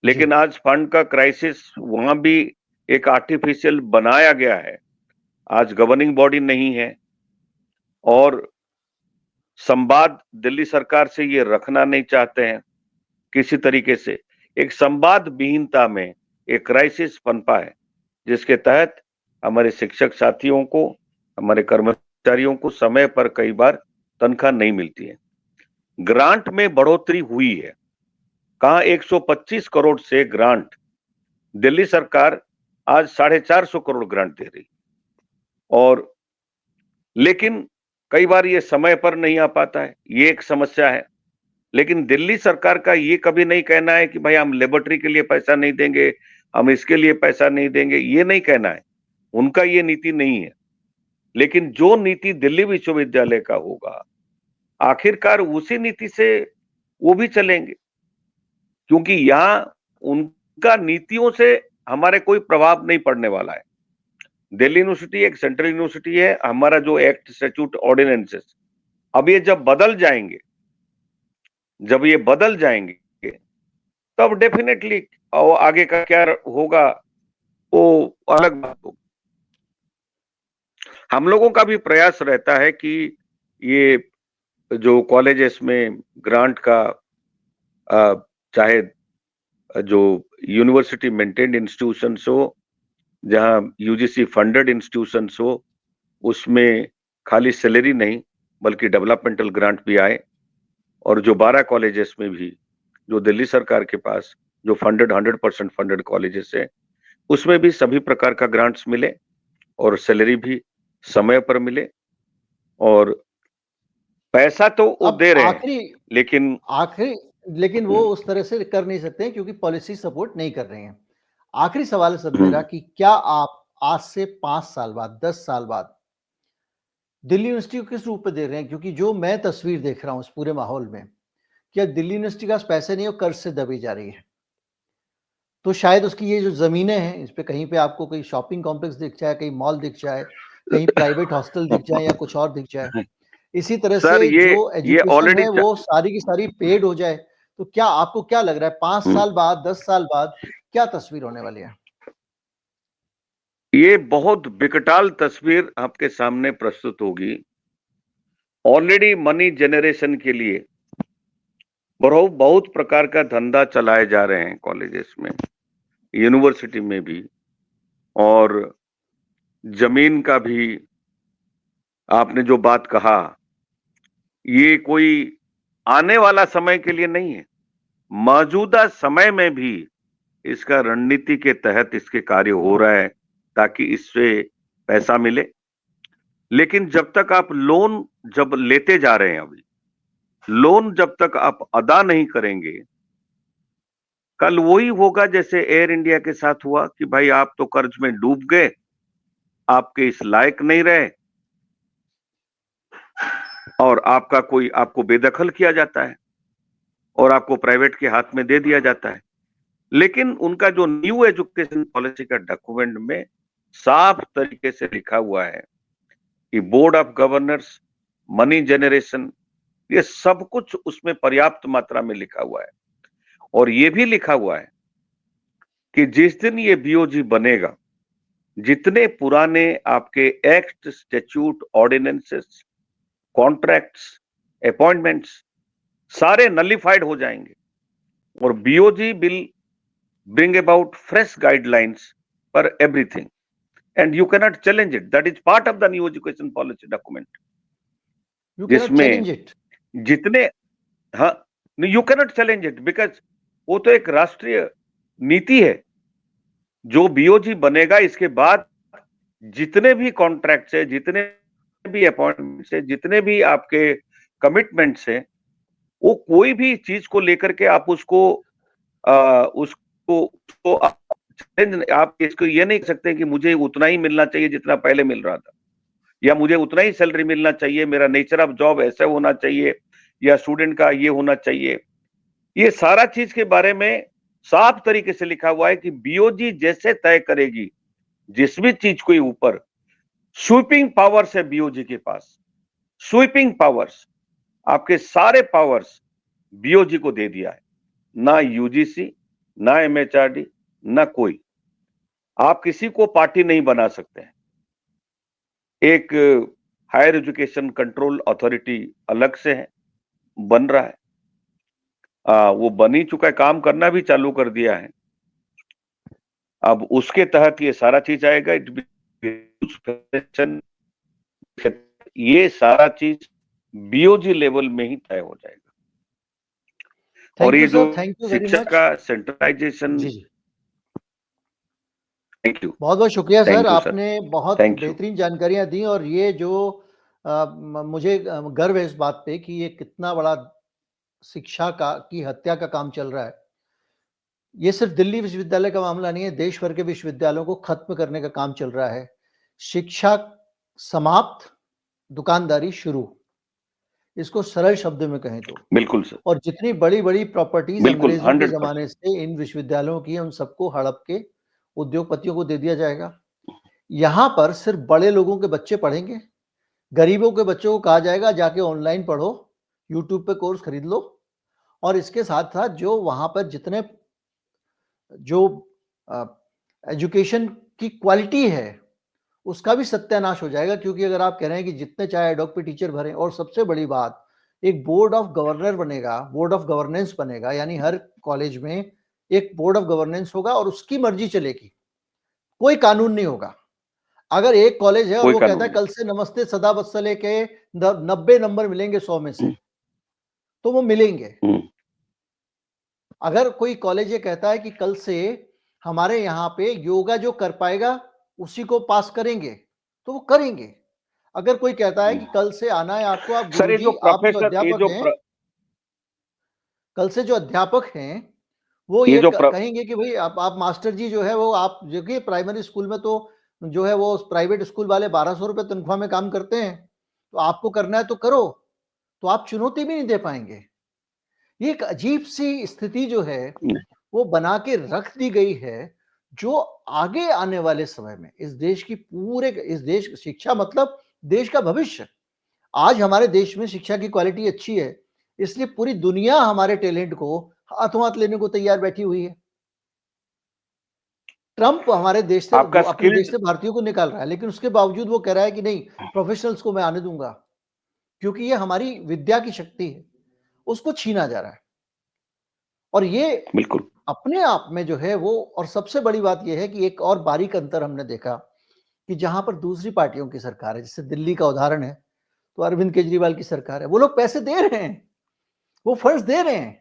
लेकिन आज फंड का क्राइसिस वहां भी एक आर्टिफिशियल बनाया गया है आज गवर्निंग बॉडी नहीं है, और संवाद दिल्ली सरकार से ये रखना नहीं चाहते हैं किसी तरीके से। एक संवाद विहीनता में एक क्राइसिस पनपा है, जिसके तहत हमारे शिक्षक साथियों को, हमारे कर्मचारियों को समय पर कई बार तनख्वाह नहीं मिलती है। ग्रांट में बढ़ोतरी हुई है, कहां 125 करोड़ से ग्रांट, दिल्ली सरकार आज 450 करोड़ ग्रांट दे रही, और लेकिन कई बार ये समय पर नहीं आ पाता है, ये एक समस्या है। लेकिन दिल्ली सरकार का ये कभी नहीं कहना है कि भाई हम लेबोरेटरी के लिए पैसा नहीं देंगे, हम इसके लिए पैसा नहीं देंगे, ये नहीं कहना है, उनका ये नीति नहीं है। लेकिन जो नीति दिल्ली विश्वविद्यालय का होगा, आखिरकार उसी नीति से वो भी चलेंगे, क्योंकि यहां उनका नीतियों से हमारे कोई प्रभाव नहीं पड़ने वाला है। दिल्ली यूनिवर्सिटी एक सेंट्रल यूनिवर्सिटी है, हमारा जो एक्ट, स्टैट्यूट, ऑर्डिनेंसेस, अब ये जब बदल जाएंगे, तब डेफिनेटली आगे का क्या होगा वो अलग बात होगी। हम लोगों का भी प्रयास रहता है कि ये जो कॉलेजेस में ग्रांट का, चाहे जो यूनिवर्सिटी मेंटेन्ड इंस्टीट्यूशंस हो, जहां यूजीसी फंडेड इंस्टीट्यूशंस हो, उसमें खाली सैलरी नहीं बल्कि डेवलपमेंटल ग्रांट भी आए, और जो 12 कॉलेजेस में भी जो दिल्ली सरकार के पास जो फंडेड 100% फंडेड कॉलेजेस है, उसमें भी सभी प्रकार का ग्रांट्स मिले और सैलरी भी समय पर मिले। और पैसा तो वो अब दे रहे हैं, आखिरी लेकिन वो उस तरह से कर नहीं सकते हैं क्योंकि पॉलिसी सपोर्ट नहीं कर रही हैं। आखिरी सवाल है सर मेरा कि क्या आप आज से 5 साल बाद, 10 साल बाद दिल्ली यूनिवर्सिटी को किस रूप में दे रहे हैं? क्योंकि जो मैं तस्वीर देख रहा हूं इस पूरे माहौल में, क्या दिल्ली यूनिवर्सिटी के पास पैसे नहीं और कर्ज से दबी जा रही है। तो शायद उसकी ये जो जमीनें हैं, इस पे कहीं पे आपको कोई शॉपिंग कॉम्प्लेक्स दिख जाए, कहीं मॉल दिख जाए, कहीं प्राइवेट हॉस्टल दिख जाए या कुछ और दिख जाए। इसी तरह सर, से ये जो एजुकेशन ऑलरेडी है वो सारी की सारी पेड हो जाए, तो क्या आपको क्या लग रहा है 5 साल बाद, 10 साल बाद क्या तस्वीर होने वाली है? ये बहुत विकटाल तस्वीर आपके सामने प्रस्तुत होगी। ऑलरेडी मनी जनरेशन के लिए बहुत प्रकार का धंधा चलाए जा रहे हैं कॉलेजेस में, यूनिवर्सिटी में भी, और जमीन का भी आपने जो बात कहा, ये कोई आने वाला समय के लिए नहीं है, मौजूदा समय में भी इसका रणनीति के तहत इसके कार्य हो रहा है ताकि इससे पैसा मिले। लेकिन जब तक आप लोन जब लेते जा रहे हैं, अभी लोन जब तक आप अदा नहीं करेंगे, कल वही होगा जैसे एयर इंडिया के साथ हुआ कि भाई आप तो कर्ज में डूब गए, आपके इस लायक नहीं रहे, और आपको बेदखल किया जाता है और आपको प्राइवेट के हाथ में दे दिया जाता है। लेकिन उनका जो न्यू एजुकेशन पॉलिसी का डॉक्यूमेंट में साफ तरीके से लिखा हुआ है कि board of governors, money generation, ये सब कुछ उसमें पर्याप्त मात्रा में लिखा हुआ है। और ये भी लिखा हुआ है कि जिस दिन ये बीओजी बनेगा, जितने पुराने आपके act, statute, ordinances, contracts, appointments सारे नलिफाइड हो जाएंगे, और BOG will bring about fresh guidelines for everything, and you cannot challenge it. That is part of the new education policy document. You cannot challenge it. जितने, हाँ, you cannot challenge it because वो तो एक राष्ट्रीय नीति है। जो BOG बनेगा, इसके बाद जितने भी कॉन्ट्रैक्ट्स है, जितने भी अपॉइंटमेंट्स है, जितने भी आपके कमिटमेंट्स है, वो कोई भी चीज को लेकर के आप आप इसको ये नहीं कह सकते कि मुझे उतना ही मिलना चाहिए जितना पहले मिल रहा था, या मुझे उतना ही सैलरी मिलना चाहिए, मेरा नेचर ऑफ जॉब ऐसा होना चाहिए, या स्टूडेंट का ये होना चाहिए। ये सारा चीज के बारे में साफ तरीके से लिखा हुआ है कि बीओजी जैसे तय करेगी जिस भी चीज के ऊपर, स्वीपिंग पावर्स है बीओजी के पास, स्वीपिंग पावर्स, आपके सारे पावर्स बीओजी को दे दिया है। ना यूजीसी, ना एमएचआरडी, ना कोई, आप किसी को पार्टी नहीं बना सकते हैं। एक हायर एजुकेशन कंट्रोल अथॉरिटी अलग से है, बन रहा है। वो बन ही चुका है, काम करना भी चालू कर दिया है। अब उसके तहत ये सारा चीज आएगा। ये सारा चीज बीओजी लेवल में ही तय हो जाएगा। और थैंक ये यू जो सर, थैंक यू वेरी शिक्षा मच। का सेंट्रलाइजेशन, जी जी, थैंक यू, बहुत बहुत शुक्रिया सर, थैंक यू सर, आपने बहुत थैंक यू। बेहतरीन जानकारियां दी। और ये जो मुझे गर्व है इस बात पे कि ये कितना बड़ा शिक्षा का की हत्या का काम चल रहा है। ये सिर्फ दिल्ली विश्वविद्यालय का मामला नहीं है, देश भर के विश्वविद्यालयों को खत्म करने का काम चल रहा है। शिक्षा समाप्त, दुकानदारी शुरू, इसको सरल शब्द में कहें तो। बिल्कुल सर, और जितनी बड़ी-बड़ी प्रॉपर्टीज बिल्कुल अंग्रेजों के 100%। जमाने से इन विश्वविद्यालयों की, उन सबको हड़प के उद्योगपतियों को दे दिया जाएगा। यहाँ पर सिर्फ बड़े लोगों के बच्चे पढ़ेंगे, गरीबों के बच्चों को कहा जाएगा जाके ऑनलाइन पढ़ो, यूट्यूब पे कोर्स खरीद लो। और इसके साथ-साथ जो वहाँ पर जितने जो एजुकेशन की क्वालिटी है, उसका भी सत्यानाश हो जाएगा। क्योंकि अगर आप कह रहे हैं कि जितने चाहे एडोक पे टीचर भरें, और सबसे बड़ी बात, एक बोर्ड ऑफ गवर्नर बनेगा, बोर्ड ऑफ गवर्नेंस बनेगा, यानी हर कॉलेज में एक बोर्ड ऑफ गवर्नेंस होगा और उसकी मर्जी चलेगी, कोई कानून नहीं होगा। अगर एक कॉलेज है और कोई वो कानून कहता है नहीं। कल से नमस्ते सदा वत्सले के 90 नंबर मिलेंगे 100 में से, तो वो मिलेंगे। हम्म, अगर कोई कॉलेज ये कहता है कि कल से हमारे यहाँ पे योगा जो कर पाएगा उसी को पास करेंगे, तो वो करेंगे। अगर कोई कहता है कि कल से आना है आपको, आप सर, ये जो गुरुजी, आप जो प्रोफेसर, अध्यापक हैं, कल से जो अध्यापक हैं, वो ये ये जो कहेंगे कि भाई आप मास्टर जी जो है वो, आप जो कि प्राइमरी स्कूल में तो जो है वो प्राइवेट स्कूल वाले 1200 रुपए तनख्वाह में काम करते हैं, तो आपको करना है तो करो, तो आप चुनौती भी नहीं दे पाएंगे। ये एक अजीब सी स्थिति जो है वो बना के रख दी गई है, जो आगे आने वाले समय में इस देश की इस देश शिक्षा मतलब देश का भविष्य। आज हमारे देश में शिक्षा की क्वालिटी अच्छी है, इसलिए पूरी दुनिया हमारे टैलेंट को हाथों हाथ लेने को तैयार बैठी हुई है। ट्रंप हमारे देश से, आपका अपने देश स्किल्ड, से भारतीयों को निकाल रहा है, लेकिन उसके बावजूद वो कह रहा है कि नहीं, प्रोफेशनल्स को मैं आने दूंगा, क्योंकि ये हमारी विद्या की शक्ति है, उसको छीना जा रहा है। और ये बिल्कुल अपने आप में जो है वो, और सबसे बड़ी बात यह है कि एक और बारीक अंतर हमने देखा कि जहां पर दूसरी पार्टियों की सरकार है, जैसे दिल्ली का उदाहरण है, तो अरविंद केजरीवाल की सरकार है, वो लोग पैसे दे रहे हैं, वो फंड्स दे रहे हैं,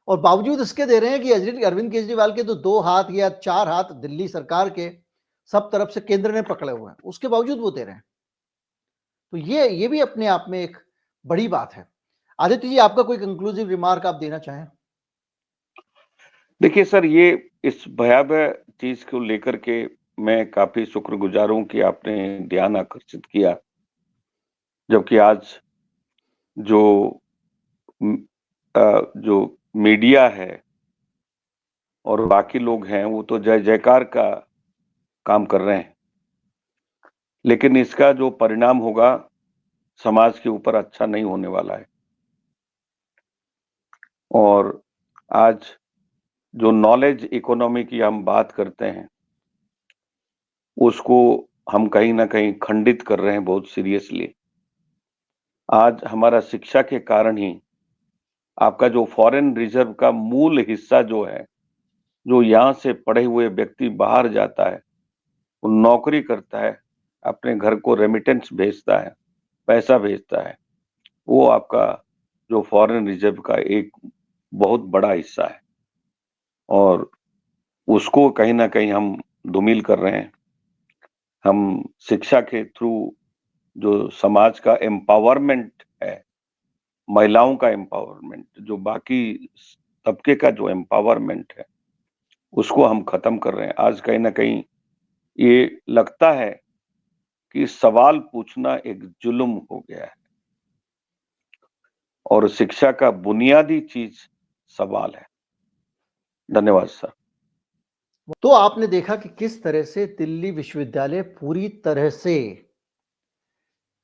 और बावजूद इसके दे रहे हैं कि अरविंद केजरीवाल के तो 2 हाथ या 4 हाथ दिल्ली सरकार के सब तरफ से केंद्र ने पकड़े हुए हैं, उसके बावजूद वो दे रहे हैं। तो ये भी अपने आप में एक बड़ी बात है। आदित्य जी, आपका कोई कंक्लूसिव रिमार्क आप देना चाहें? देखिए सर, ये इस भयावह चीज को लेकर के मैं काफी शुक्रगुजार हूं कि आपने ध्यान आकर्षित किया, जबकि आज जो जो मीडिया है और बाकी लोग हैं वो तो जय जयकार का काम कर रहे हैं, लेकिन इसका जो परिणाम होगा समाज के ऊपर अच्छा नहीं होने वाला है। और आज जो नॉलेज इकोनॉमी की हम बात करते हैं, उसको हम कहीं ना कहीं खंडित कर रहे हैं बहुत सीरियसली। आज हमारा शिक्षा के कारण ही आपका जो फॉरेन रिजर्व का मूल हिस्सा जो है, जो यहाँ से पढ़े हुए व्यक्ति बाहर जाता है, वो नौकरी करता है, अपने घर को रेमिटेंस भेजता है, पैसा भेजता है, वो आपका जो फॉरेन रिजर्व का एक बहुत बड़ा हिस्सा है। और उसको कहीं ना कहीं हम धूमिल कर रहे हैं। हम शिक्षा के थ्रू जो समाज का एम्पावरमेंट है, महिलाओं का एम्पावरमेंट, जो बाकी तबके का जो एम्पावरमेंट है, उसको हम खत्म कर रहे हैं। आज कहीं ना कहीं ये लगता है कि सवाल पूछना एक जुल्म हो गया है, और शिक्षा का बुनियादी चीज सवाल है। धन्यवाद सर। तो आपने देखा कि किस तरह से दिल्ली विश्वविद्यालय पूरी तरह से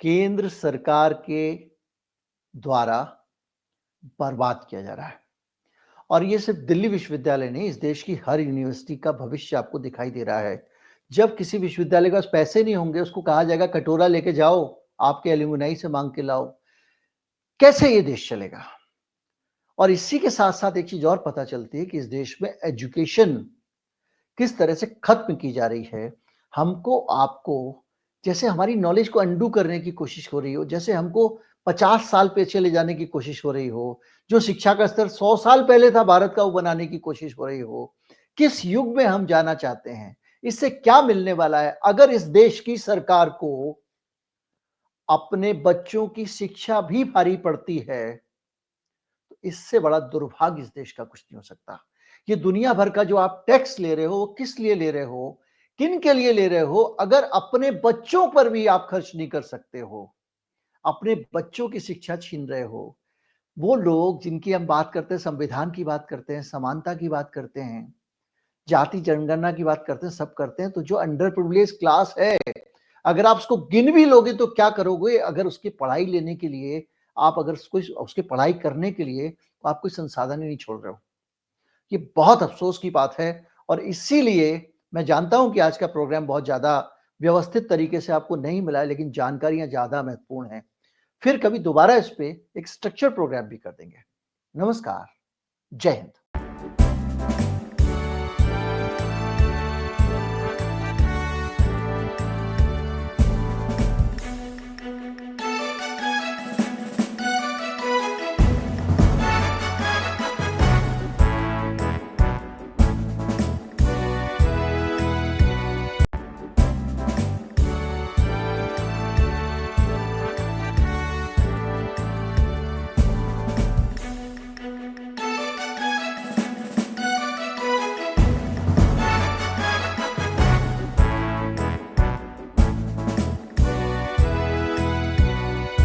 केंद्र सरकार के द्वारा बर्बाद किया जा रहा है। और ये सिर्फ दिल्ली विश्वविद्यालय नहीं, इस देश की हर यूनिवर्सिटी का भविष्य आपको दिखाई दे रहा है, जब किसी विश्वविद्यालय के पास पैसे नहीं होंगे, उसको कहा जाएगा कटोरा लेके जाओ, आपके एलुमनाई से मांग के लाओ। कैसे ये देश चलेगा? और इसी के साथ साथ एक चीज और पता चलती है कि इस देश में एजुकेशन किस तरह से खत्म की जा रही है। हमको आपको जैसे हमारी नॉलेज को अंडू करने की कोशिश हो रही हो, जैसे हमको 50 साल पीछे ले जाने की कोशिश हो रही हो, जो शिक्षा का स्तर 100 साल पहले था भारत का वो बनाने की कोशिश हो रही हो। किस युग में हम जाना चाहते हैं? इससे क्या मिलने वाला है अगर इस देश की सरकार को अपने बच्चों की शिक्षा भी भारी पड़ती है? तो इससे बड़ा दुर्भाग्य इस देश का कुछ नहीं हो सकता। ये दुनिया भर का जो आप टैक्स ले रहे हो, वो किस लिए ले रहे हो, किन के लिए ले रहे हो? अगर अपने बच्चों पर भी आप खर्च नहीं कर सकते हो, अपने बच्चों की शिक्षा छीन रहे हो, वो लोग जिनकी हम बात करते हैं, संविधान की बात करते हैं, समानता की बात करते हैं, जाति जनगणना की बात करते हैं, सब करते हैं, तो जो अंडर प्रिविलेज क्लास है, अगर आप उसको गिन भी लोगे तो क्या करोगे? अगर उसकी पढ़ाई लेने के लिए आप अगर उसकी पढ़ाई करने के लिए आप कोई संसाधन ही नहीं छोड़ रहे हो। ये बहुत अफसोस की बात है और इसीलिए मैं जानता हूं कि आज का प्रोग्राम बहुत ज्यादा व्यवस्थित तरीके से आपको नहीं मिला है, लेकिन जानकारियां ज्यादा महत्वपूर्ण हैं। फिर कभी दोबारा इस पे एक स्ट्रक्चर प्रोग्राम भी कर देंगे। नमस्कार, जय हिंद।